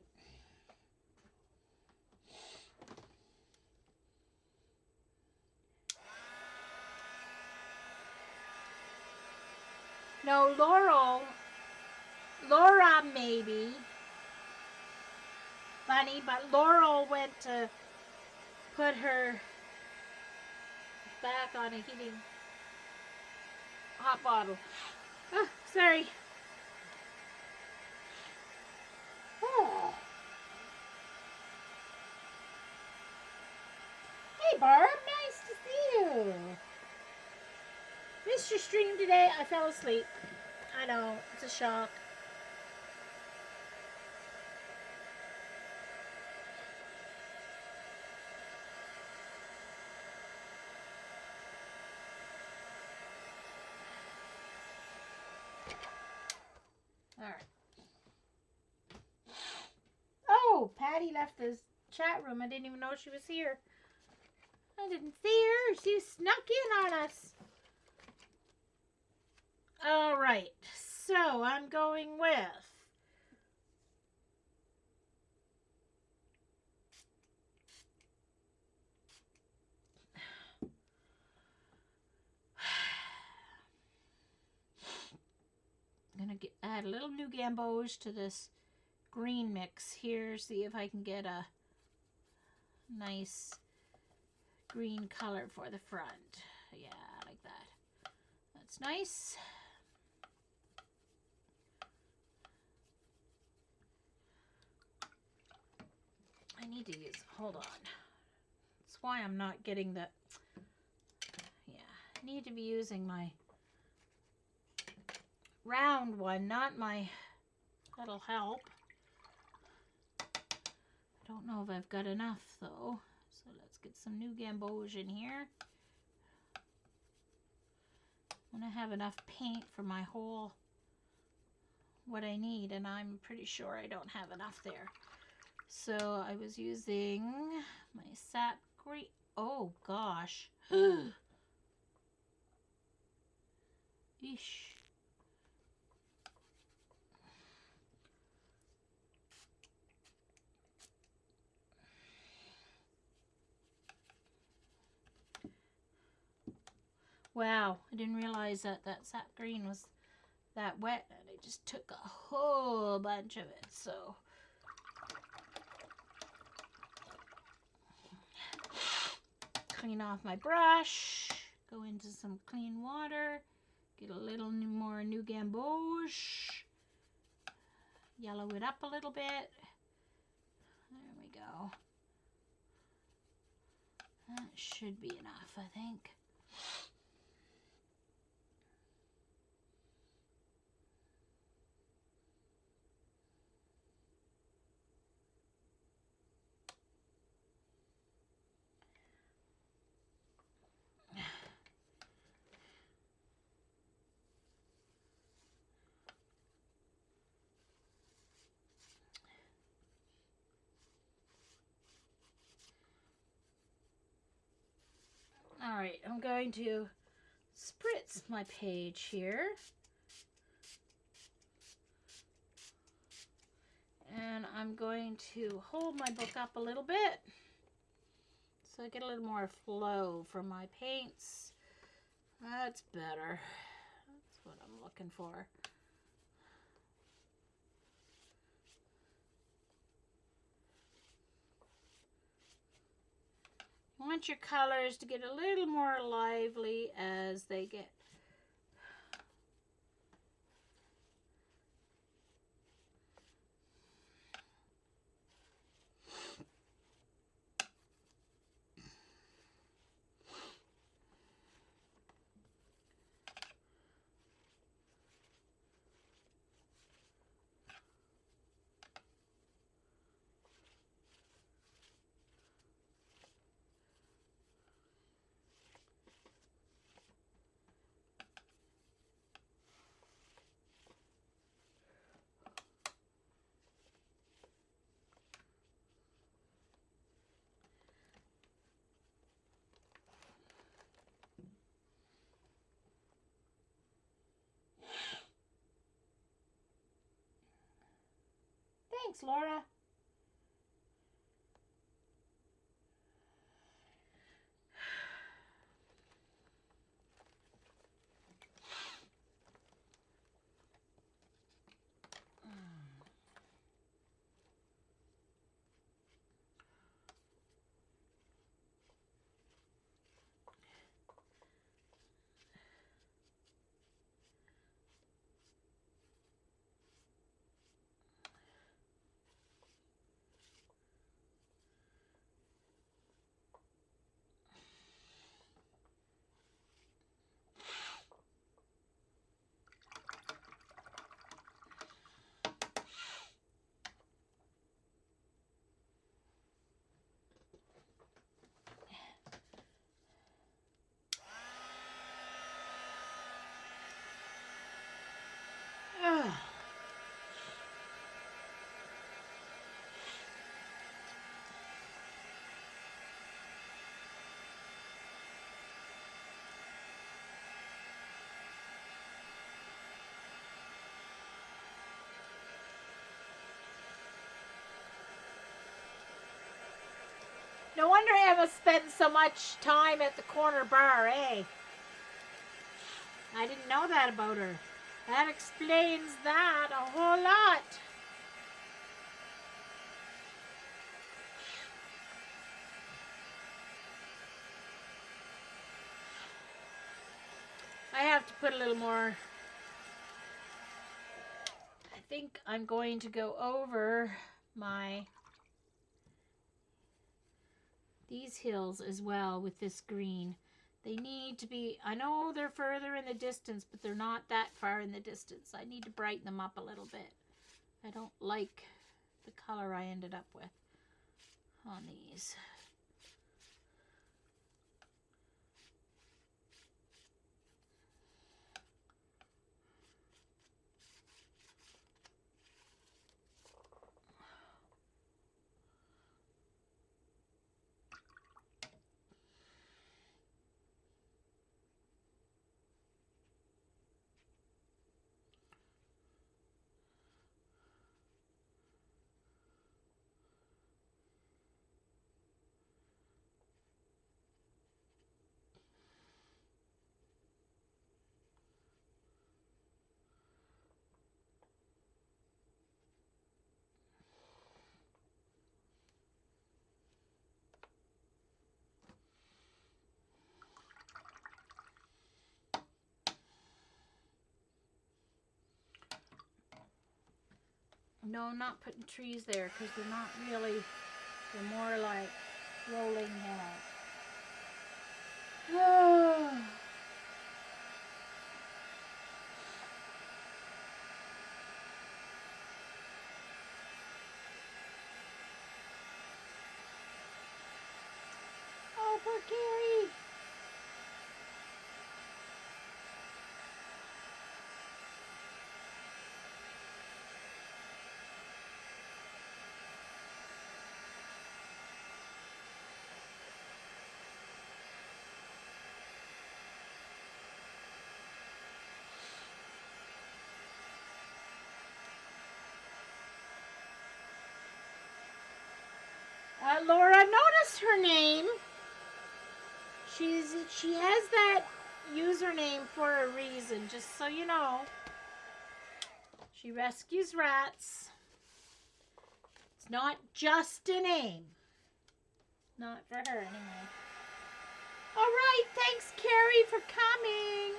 No, Laura maybe, Bunny, but Laurel went to put her back on a heating hot bottle. Oh, sorry. Oh. Hey, Barb, nice to see you. Missed your stream today. I fell asleep. I know, it's a shock. All right. Oh, Patty left the chat room. I didn't even know she was here. I didn't see her. She snuck in on us. All right. So I'm going with I'm going to add a little new gamboge to this green mix here. See if I can get a nice green color for the front. Yeah, like that. That's nice. I need to use, hold on. That's why I'm not getting the, yeah, I need to be using my round one, not my, that'll help. I don't know if I've got enough though. So let's get some new gamboge in here. I want to have enough paint for my whole, what I need, and I'm pretty sure I don't have enough there. So I was using my sap green. Oh gosh. Eesh. Wow, I didn't realize that that sap green was that wet, and I just took a whole bunch of it. So clean off my brush, go into some clean water, get a little more New Gamboge, yellow it up a little bit. There we go. That should be enough, I think. All right, I'm going to spritz my page here. And I'm going to hold my book up a little bit so I get a little more flow from my paints. That's better. That's what I'm looking for. You want your colors to get a little more lively as they get Thanks, Laura. Ugh. No wonder Emma spent so much time at the corner bar, eh? I didn't know that about her. That explains that a whole lot. I have to put a little more. I think I'm going to go over these hills as well with this green. They need to be, I know they're further in the distance, but they're not that far in the distance. I need to brighten them up a little bit. I don't like the color I ended up with on these. No, I'm not putting trees there because they're not really, they're more like rolling hills. Oh, poor Carrie. Laura, notice her name. She has that username for a reason, just so you know. She rescues rats. It's not just a name. Not for her, anyway. All right, thanks, Carrie, for coming.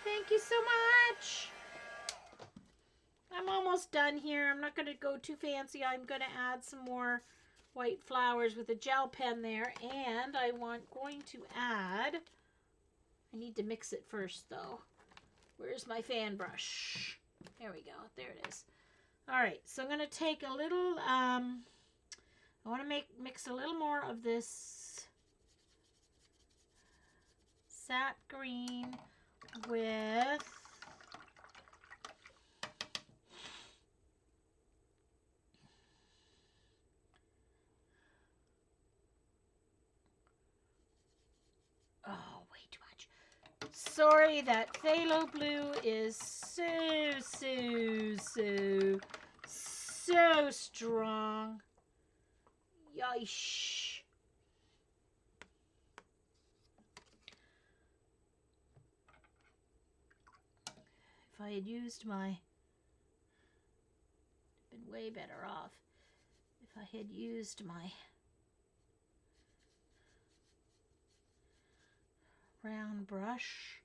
Thank you so much. I'm almost done here. I'm not going to go too fancy. I'm going to add some more white flowers with a gel pen there. And going to add... I need to mix it first, though. Where's my fan brush? There we go. There it is. All right, so I'm going to take a little... I want to mix a little more of this sap green with... Oh, way too much. Sorry, that phthalo blue is so strong. Yeesh. If I had used my... been way better off if I had used my round brush.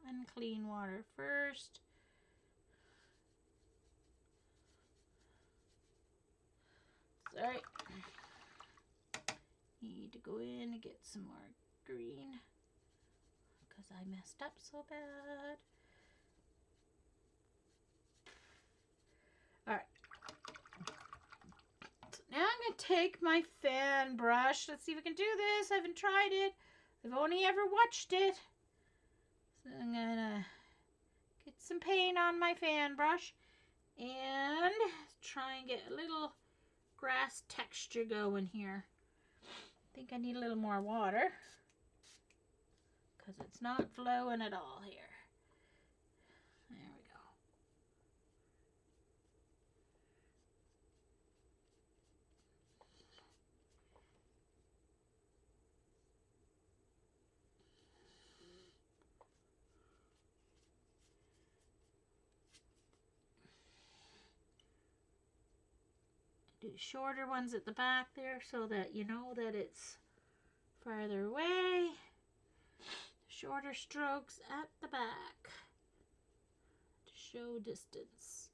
Unclean water first. Sorry. Need to go in and get some more green because I messed up so bad. Alright. So now I'm going to take my fan brush. Let's see if we can do this. I haven't tried it. I've only ever watched it. So I'm going to get some paint on my fan brush and try and get a little grass texture going here. I think I need a little more water because it's not flowing at all here. There we go. Do shorter ones at the back there so that you know that it's farther away. Shorter strokes at the back to show distance.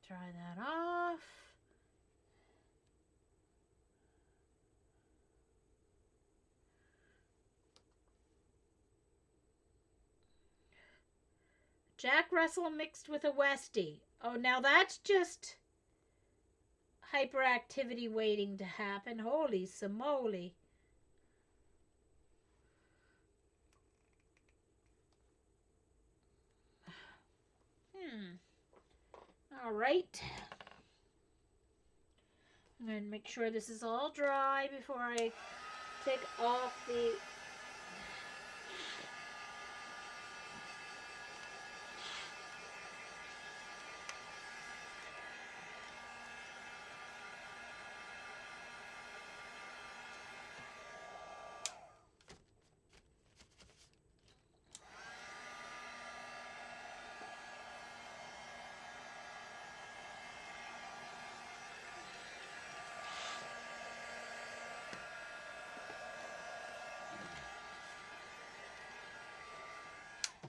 Dry that off. Jack Russell mixed with a Westie. Oh, now that's just hyperactivity waiting to happen. Holy simoly. All right. I'm going to make sure this is all dry before I take off the...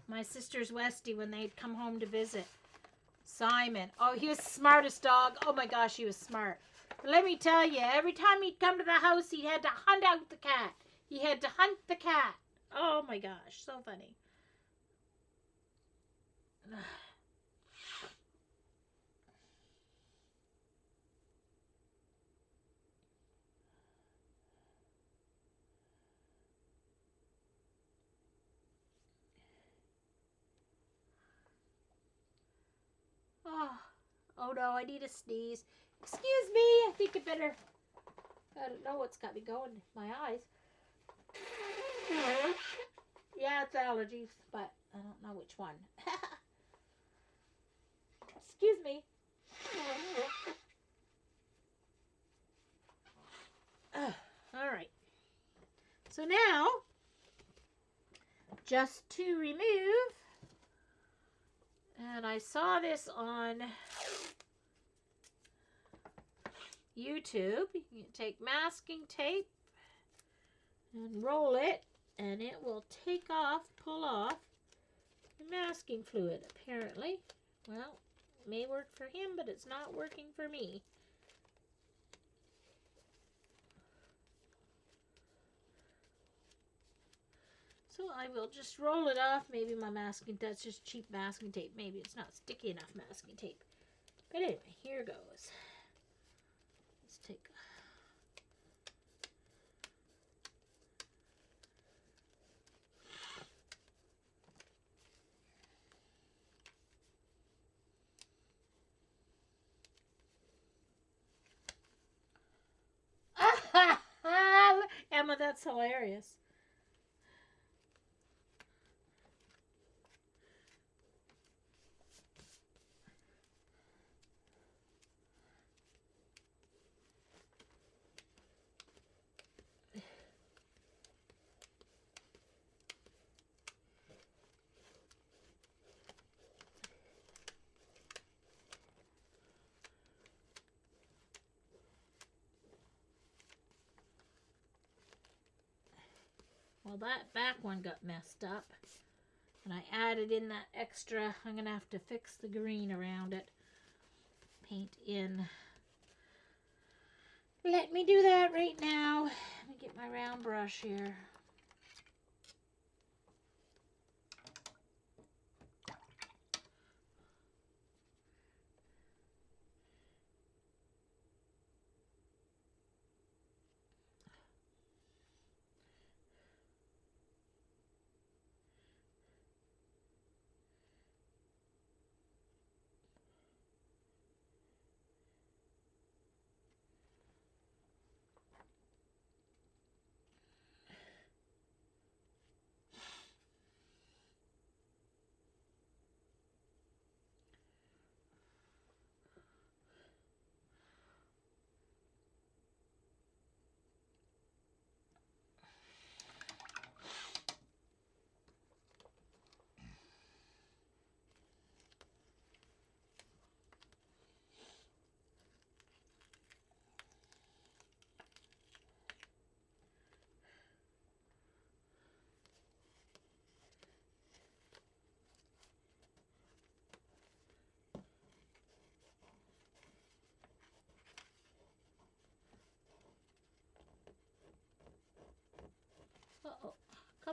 My sister's Westie when they'd come home to visit. Simon. Oh, he was the smartest dog. Oh my gosh, he was smart. But let me tell you, every time he'd come to the house, he had to hunt out the cat. He had to hunt the cat. Oh my gosh, so funny. Oh no, I need a sneeze. Excuse me, I think I don't know what's got me going. My eyes. Yeah, it's allergies, but I don't know which one. Excuse me. All right. So now, just to remove, and I saw this on YouTube. You can take masking tape and roll it, and it will pull off the masking fluid, apparently. Well, it may work for him, but it's not working for me. So I will just roll it off. Maybe my masking, that's just cheap masking tape. Maybe it's not sticky enough masking tape. But anyway, here goes. Let's take Emma, that's hilarious. Well, that back one got messed up. And I added in that extra. I'm going to have to fix the green around it. Paint in. Let me do that right now. Let me get my round brush here.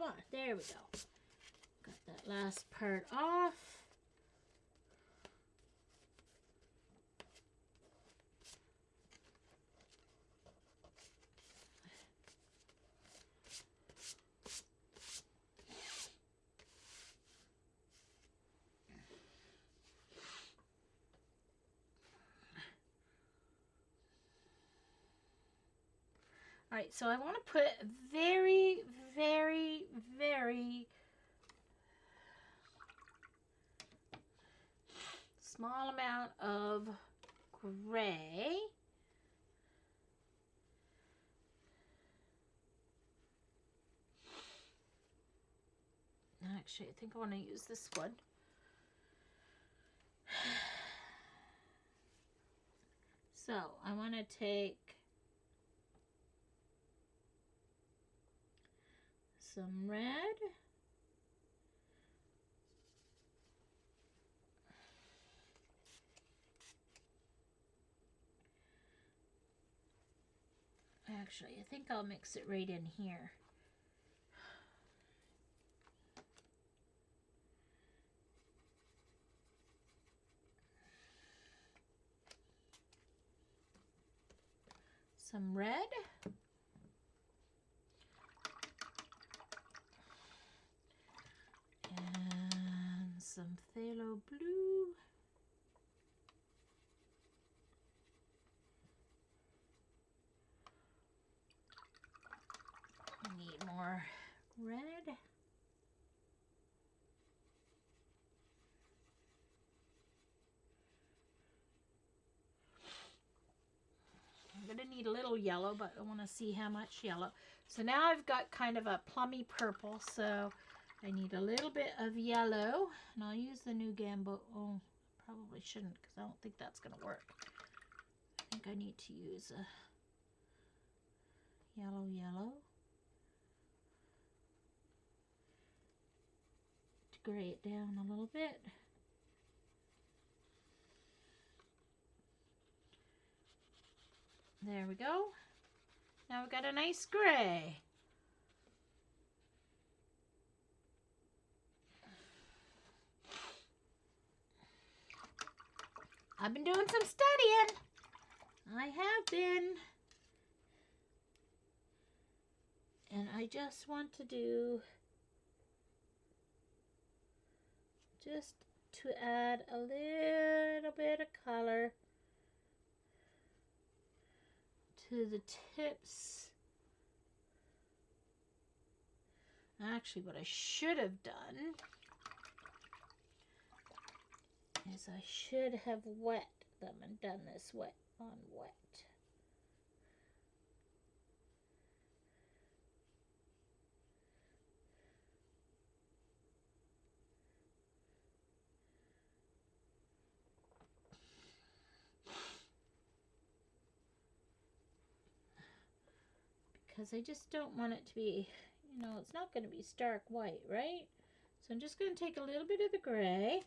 Come on, there we go. Got that last part off. All right, so I want to put very, very, very small amount of gray. Actually, I think I want to use this one. So I want to take some red. Actually, I think I'll mix it right in here. Some red. And some phthalo blue. I need more red. I'm going to need a little yellow, but I want to see how much yellow. So now I've got kind of a plummy purple, so I need a little bit of yellow, and I'll use the new Gambo. Oh, probably shouldn't because I don't think that's going to work. I think I need to use a yellow to gray it down a little bit. There we go. Now we've got a nice gray. I've been doing some studying. I have been. And I just want to do, just to add a little bit of color to the tips. Actually, what I should have done is I should have wet them and done this wet on wet. Because I just don't want it to be, you know, it's not going to be stark white, right? So I'm just going to take a little bit of the gray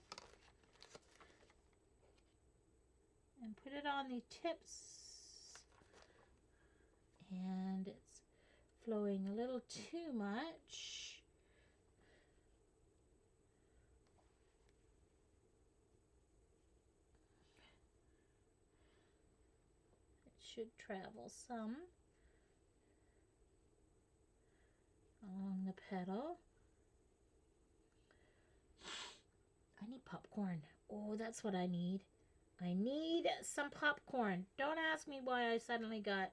and put it on the tips. And it's flowing a little too much. It should travel some along the petal. I need popcorn. Oh, that's what I need. I need some popcorn. Don't ask me why I suddenly got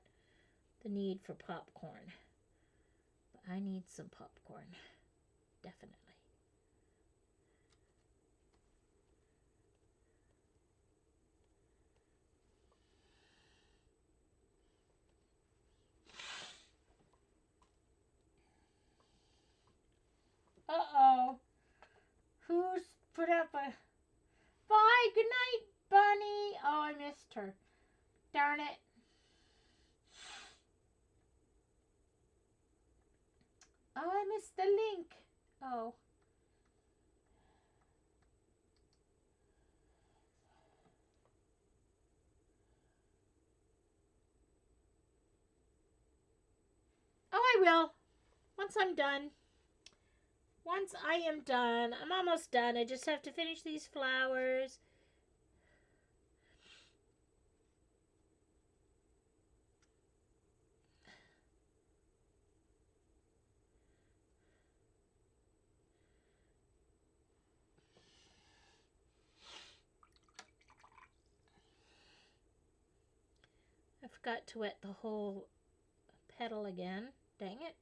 the need for popcorn. But I need some popcorn. Definitely. Uh-oh. Who's put up a... Bye. Good night, Bunny. Oh, I missed her. Darn it. Oh, I missed the link. Oh. Oh, I will. Once I'm done. once I am done, I'm almost done. I just have to finish these flowers. I forgot to wet the whole petal again. Dang it.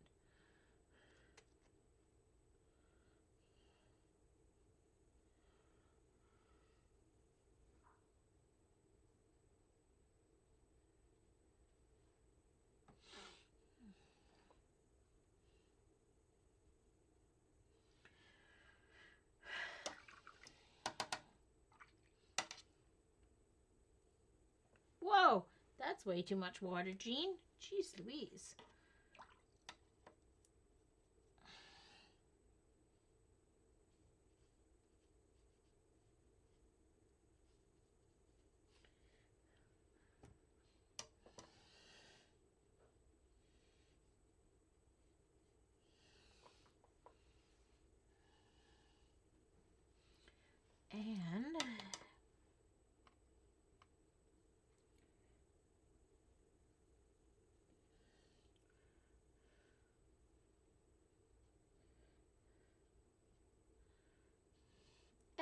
Whoa, that's way too much water, Jean. Jeez Louise. And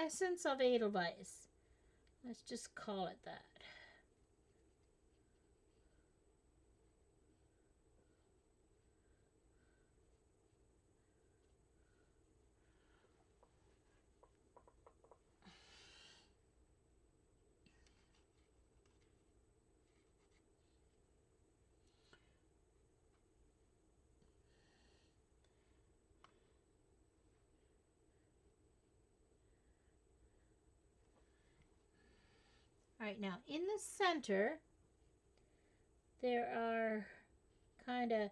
essence of Edelweiss. Let's just call it that. All right, now in the center, there are kind of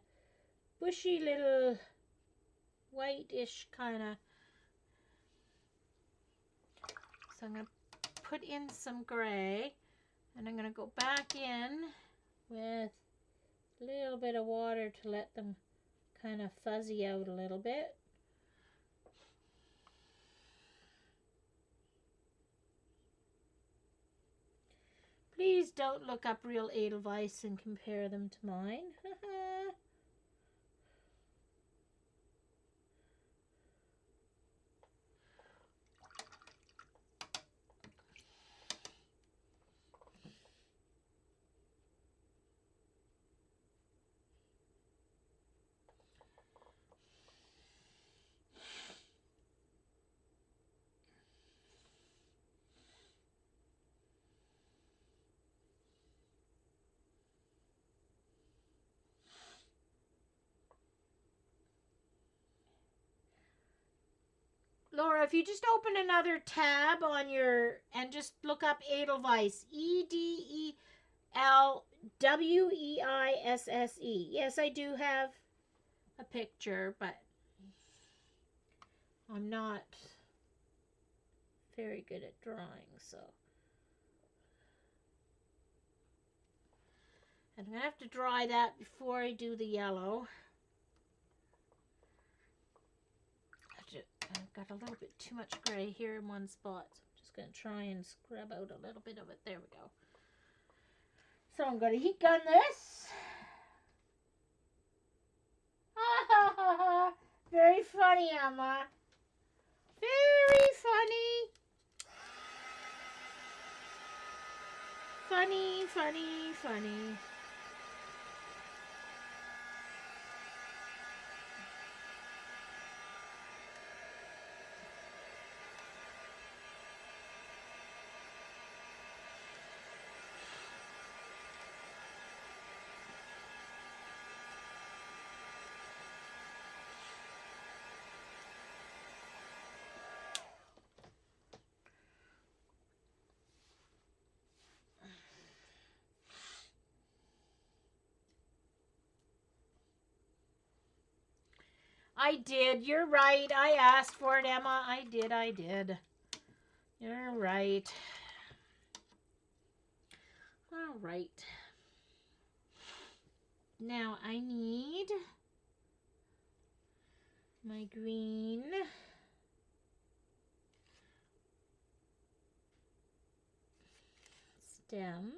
bushy little whitish kind of. So I'm going to put in some gray, and I'm going to go back in with a little bit of water to let them kind of fuzzy out a little bit. Please don't look up real Edelweiss and compare them to mine. Laura, if you just open another tab on your and just look up Edelweiss, Edelwisse. Yes, I do have a picture, but I'm not very good at drawing, so. And I'm going to have to dry that before I do the yellow. I've got a little bit too much gray here in one spot. So I'm just going to try and scrub out a little bit of it. There we go. So I'm going to heat gun this. Very funny, Emma. Very funny. Funny, funny, funny. I did. You're right. I asked for it, Emma. I did. You're right. All right. Now I need my green. stems.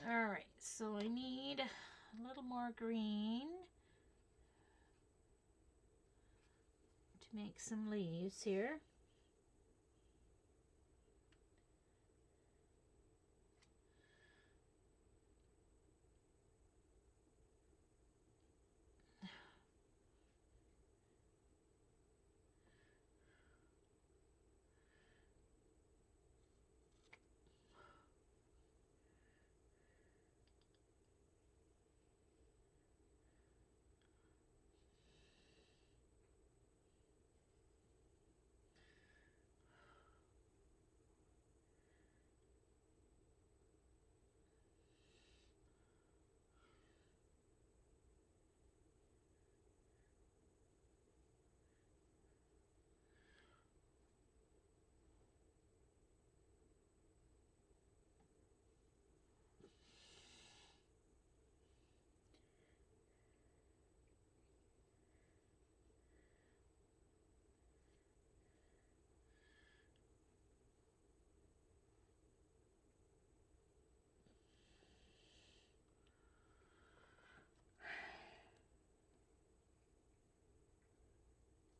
All right, so I need a little more green to make some leaves here.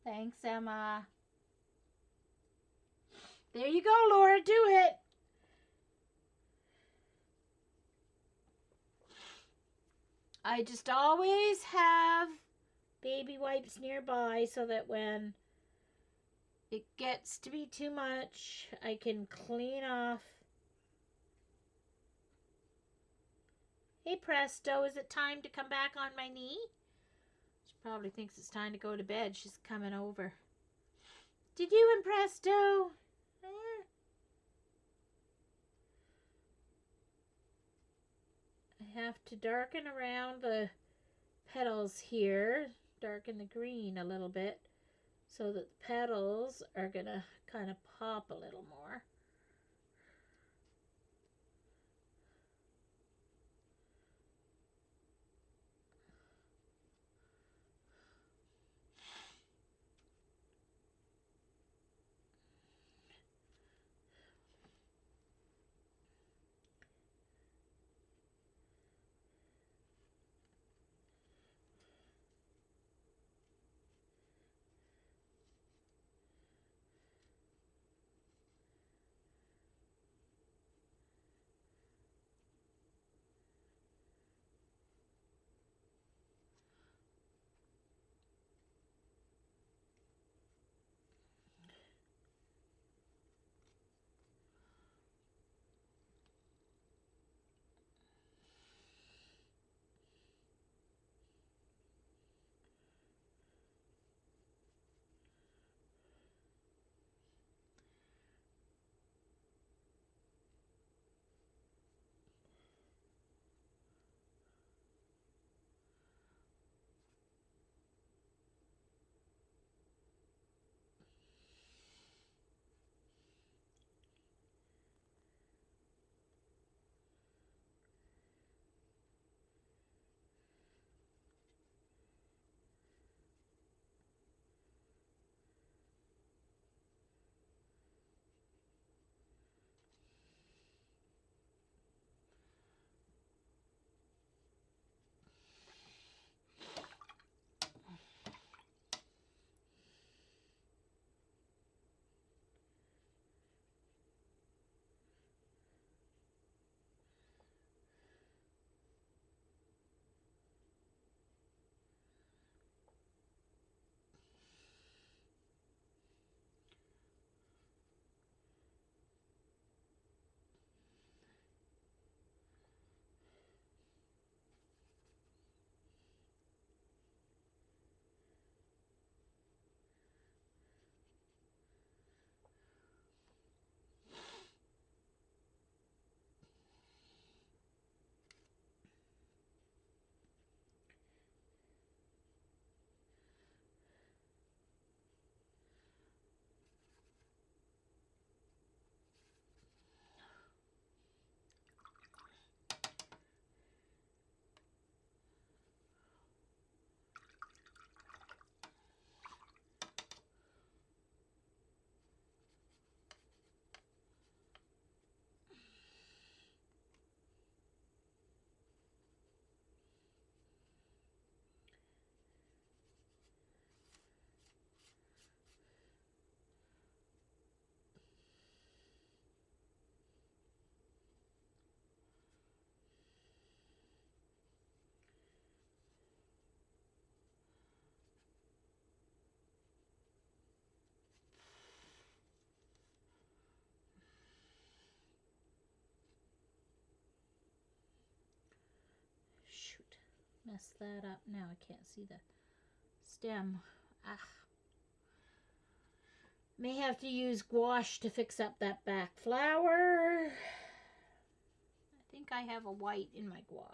Thanks, Emma. There you go, Laura. Do it. I just always have baby wipes nearby so that when it gets to be too much, I can clean off. Hey, Presto, is it time to come back on my knee? She probably thinks it's time to go to bed. She's coming over. Did you and Presto? I have to darken around the petals here, darken the green a little bit so that the petals are going to kind of pop a little more. messed that up. Now I can't see the stem. Ah. May have to use gouache to fix up that back flower. I think I have a white in my gouache.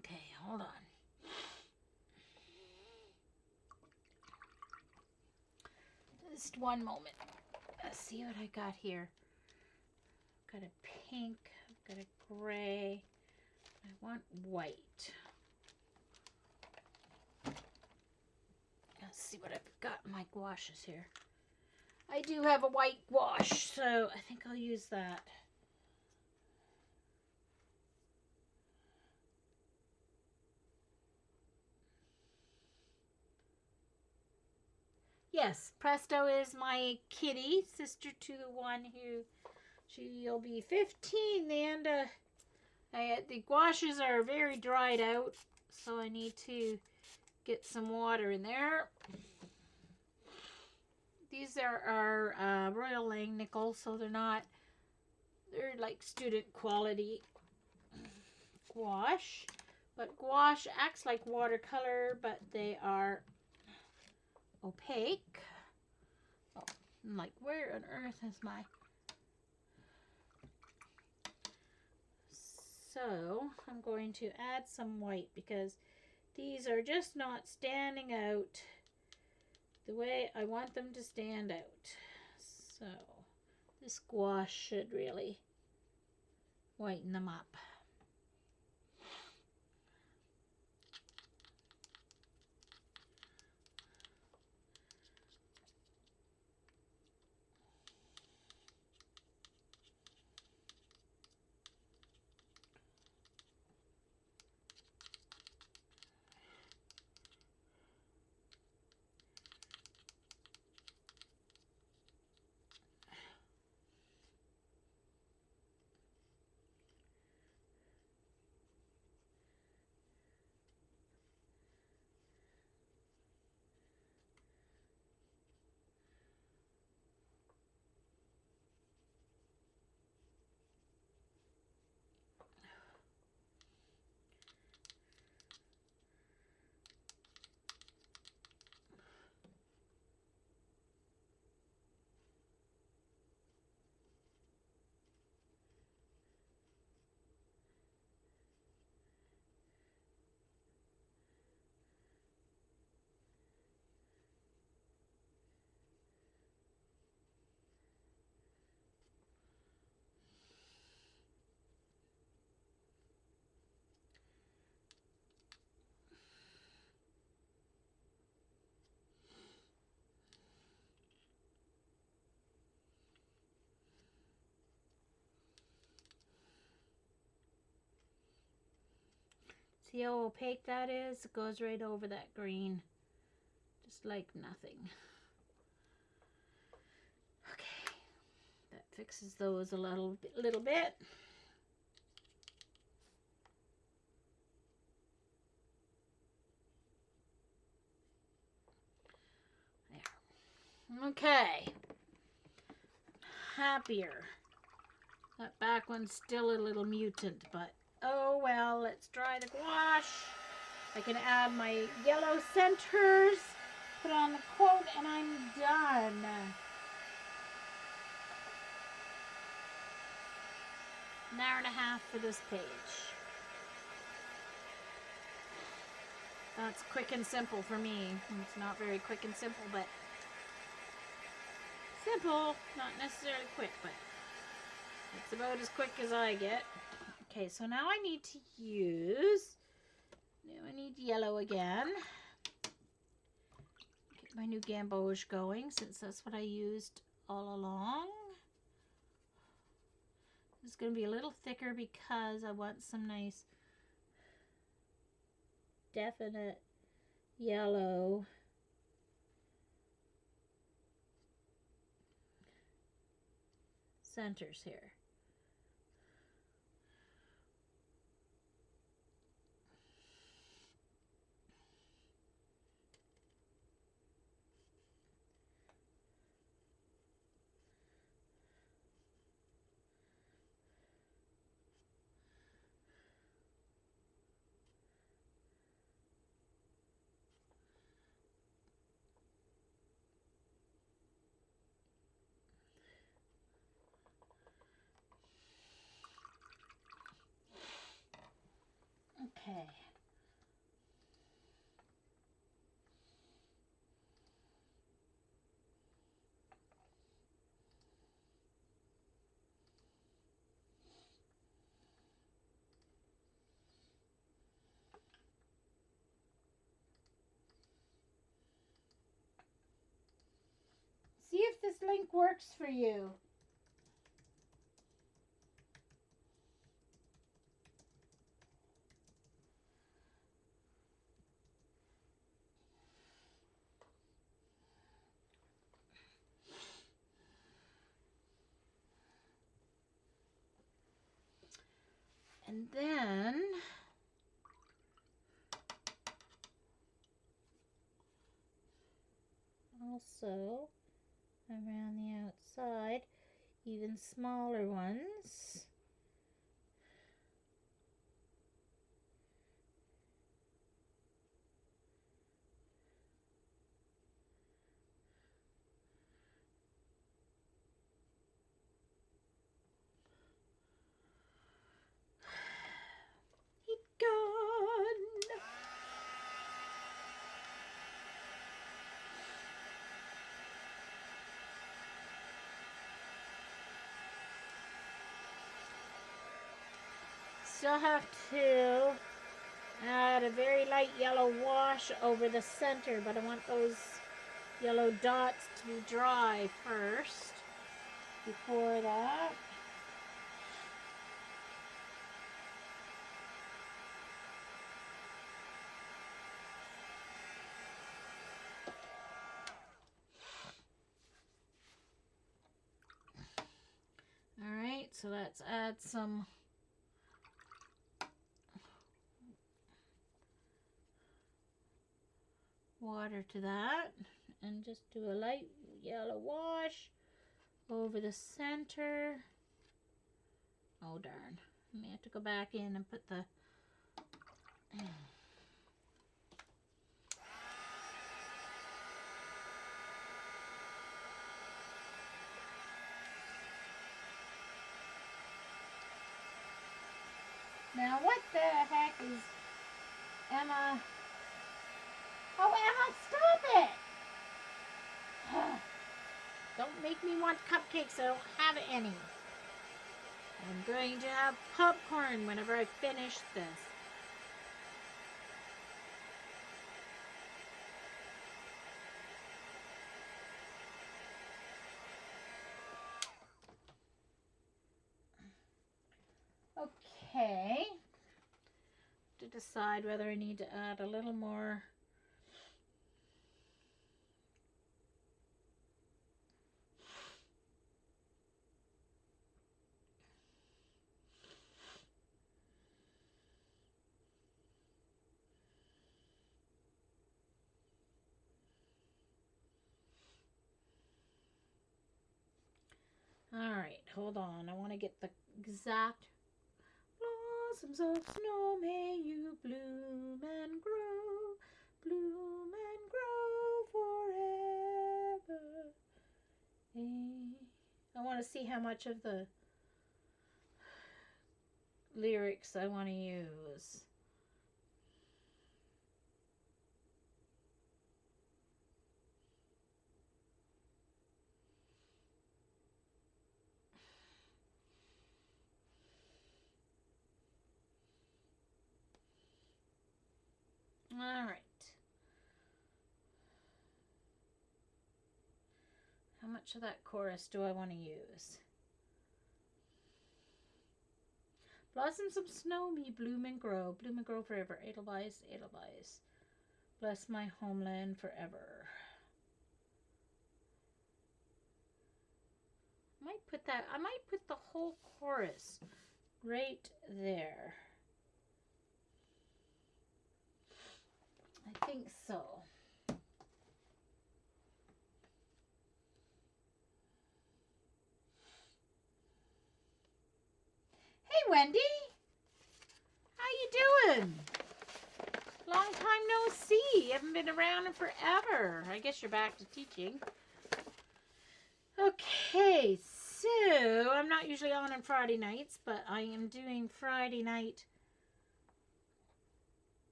Okay, hold on. Just one moment. Let's see what I got here. I've got a pink, I've got a gray. I want white. Let's see what I've got in my gouaches here. I do have a white gouache, so I think I'll use that. Yes, Presto is my kitty, sister to the one who she'll be 15 the end of the gouaches are very dried out, so I need to get some water in there. These are Royal Langnickel, so they're like student quality gouache. But gouache acts like watercolor, but they are opaque. Oh, I'm like, where on earth is my... So I'm going to add some white because these are just not standing out the way I want them to stand out. So this gouache should really whiten them up. See how opaque that is? It goes right over that green. Just like nothing. Okay. That fixes those a little bit. There. Okay. Happier. That back one's still a little mutant, but oh well, let's dry the gouache. I can add my yellow centers, put on the quote, and I'm done. An hour and a half for this page. That's quick and simple for me. It's not very quick and simple, but simple, not necessarily quick, but it's about as quick as I get. Okay, so now I need to use, now I need yellow again. Get my new gamboge going, since that's what I used all along. It's going to be a little thicker because I want some nice definite yellow. Centers here. think works for you. And then also around the outside, even smaller ones. Heat gun. Still have to add a very light yellow wash over the center, but I want those yellow dots to be dry first before that. Alright, so let's add some water to that and just do a light yellow wash over the center. Oh darn, I may have to go back in and put the now what the heck is Emma? Oh Emma, stop it! Don't make me want cupcakes, I don't have any. I'm going to have popcorn whenever I finish this. Okay. To decide whether I need to add a little more Alright, hold on. I want to get the exact blossoms of snow, may you bloom and grow forever. I want to see how much of the lyrics I want to use. Alright. How much of that chorus do I want to use? Blossoms of snow, me bloom and grow forever. Edelweiss, Edelweiss. Bless my homeland forever. I might put the whole chorus right there. I think so. Hey Wendy, how you doing? Long time no see. You haven't been around in forever. I guess you're back to teaching. Okay, so I'm not usually on Friday nights, but I am doing Friday night.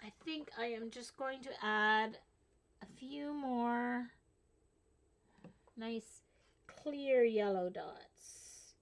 I think I am just going to add a few more nice clear yellow dots.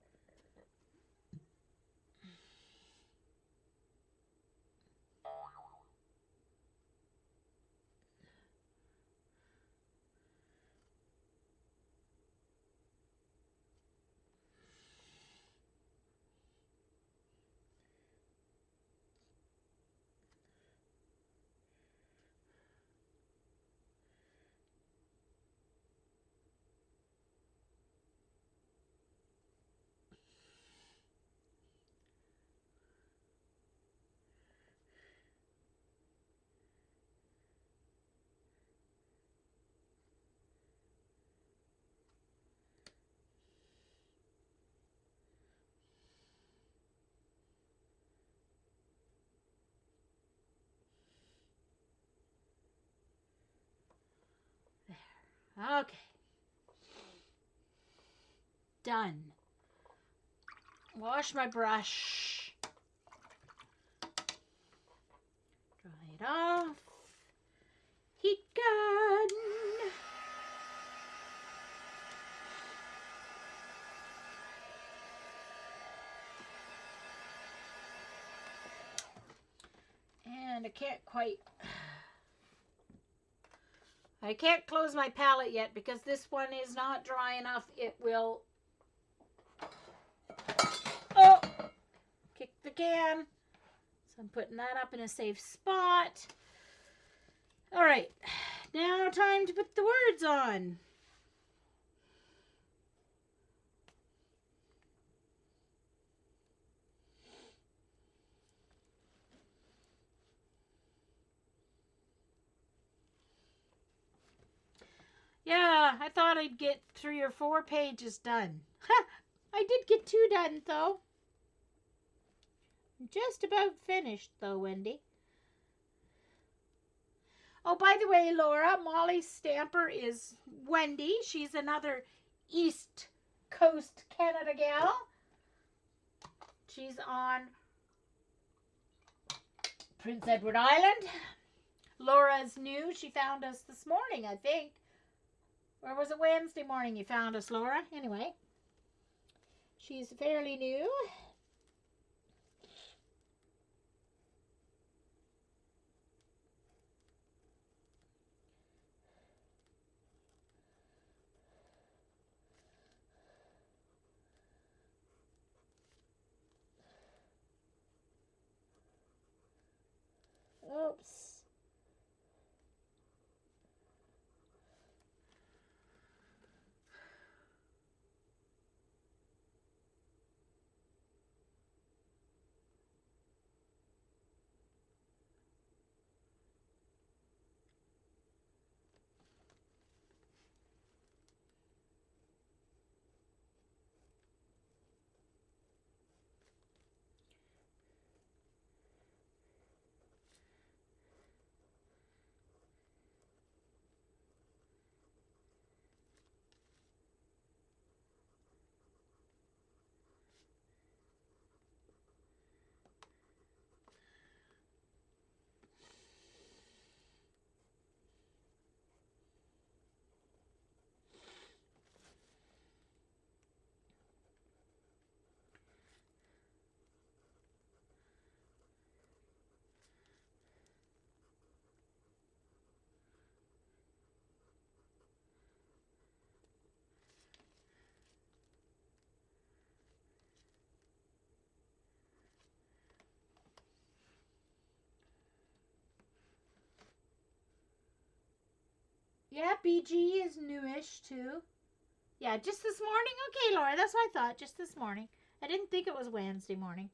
Okay. Done. Wash my brush. Dry it off. Heat gun. And I can't close my palette yet because this one is not dry enough. It will, oh, kick the can. So I'm putting that up in a safe spot. All right, now time to put the words on. Yeah, I thought I'd get 3 or 4 pages done. Ha! I did get 2 done, though. Just about finished, though, Wendy. Oh, by the way, Laura, Molly Stamper is Wendy. She's another East Coast Canada gal. She's on Prince Edward Island. Laura's new. She found us this morning, I think. Or was it Wednesday morning you found us, Laura? Anyway, she's fairly new. Oops. Yeah, BG is newish too. Yeah, just this morning? Okay, Laura, that's what I thought. Just this morning. I didn't think it was Wednesday morning.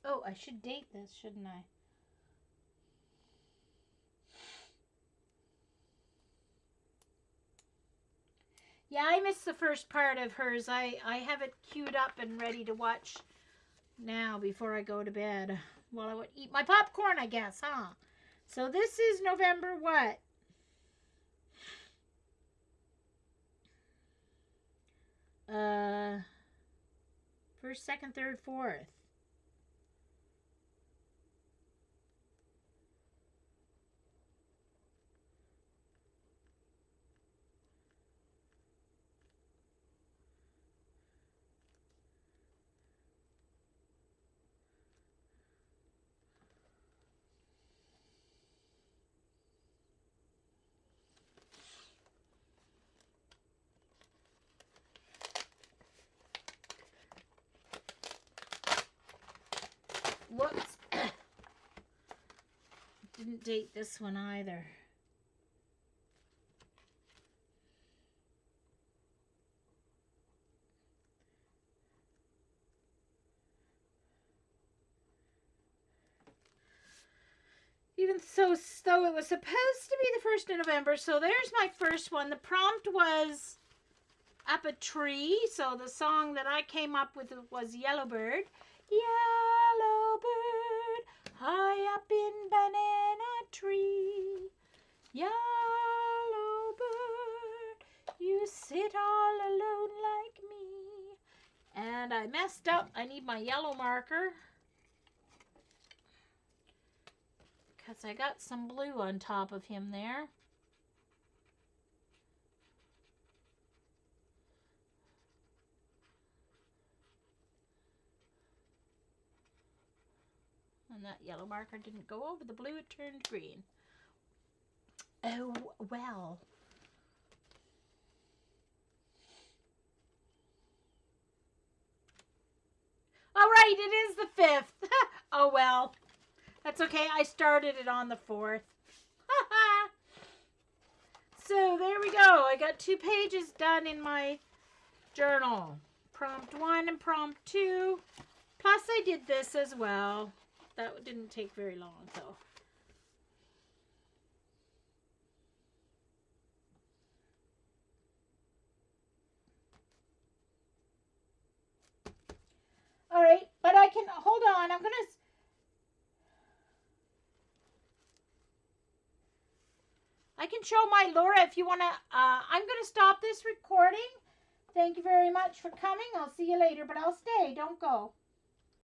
Oh, I should date this, shouldn't I? Yeah, I missed the first part of hers. I have it queued up and ready to watch now before I go to bed. Well, I would eat my popcorn, I guess, huh? So this is November what? Uh, first, second, third, fourth. Whoops. Didn't date this one either. Even so, it was supposed to be the 1st of November, so there's my first one. The prompt was up a tree, so the song that I came up with was Yellowbird. Yellowbird, high up in banana tree. Yellowbird, you sit all alone like me. And I messed up. I need my yellow marker, because I got some blue on top of him there. And that yellow marker didn't go over the blue, it turned green. Oh, well. All right, it is the 5th. Oh, well. That's okay. I started it on the 4th. So there we go. I got 2 pages done in my journal. Prompt 1 and prompt 2. Plus I did this as well. That didn't take very long, so. All right, but I can, hold on. I can show my Laura if you want to. I'm going to stop this recording. Thank you very much for coming. I'll see you later, but I'll stay. Don't go.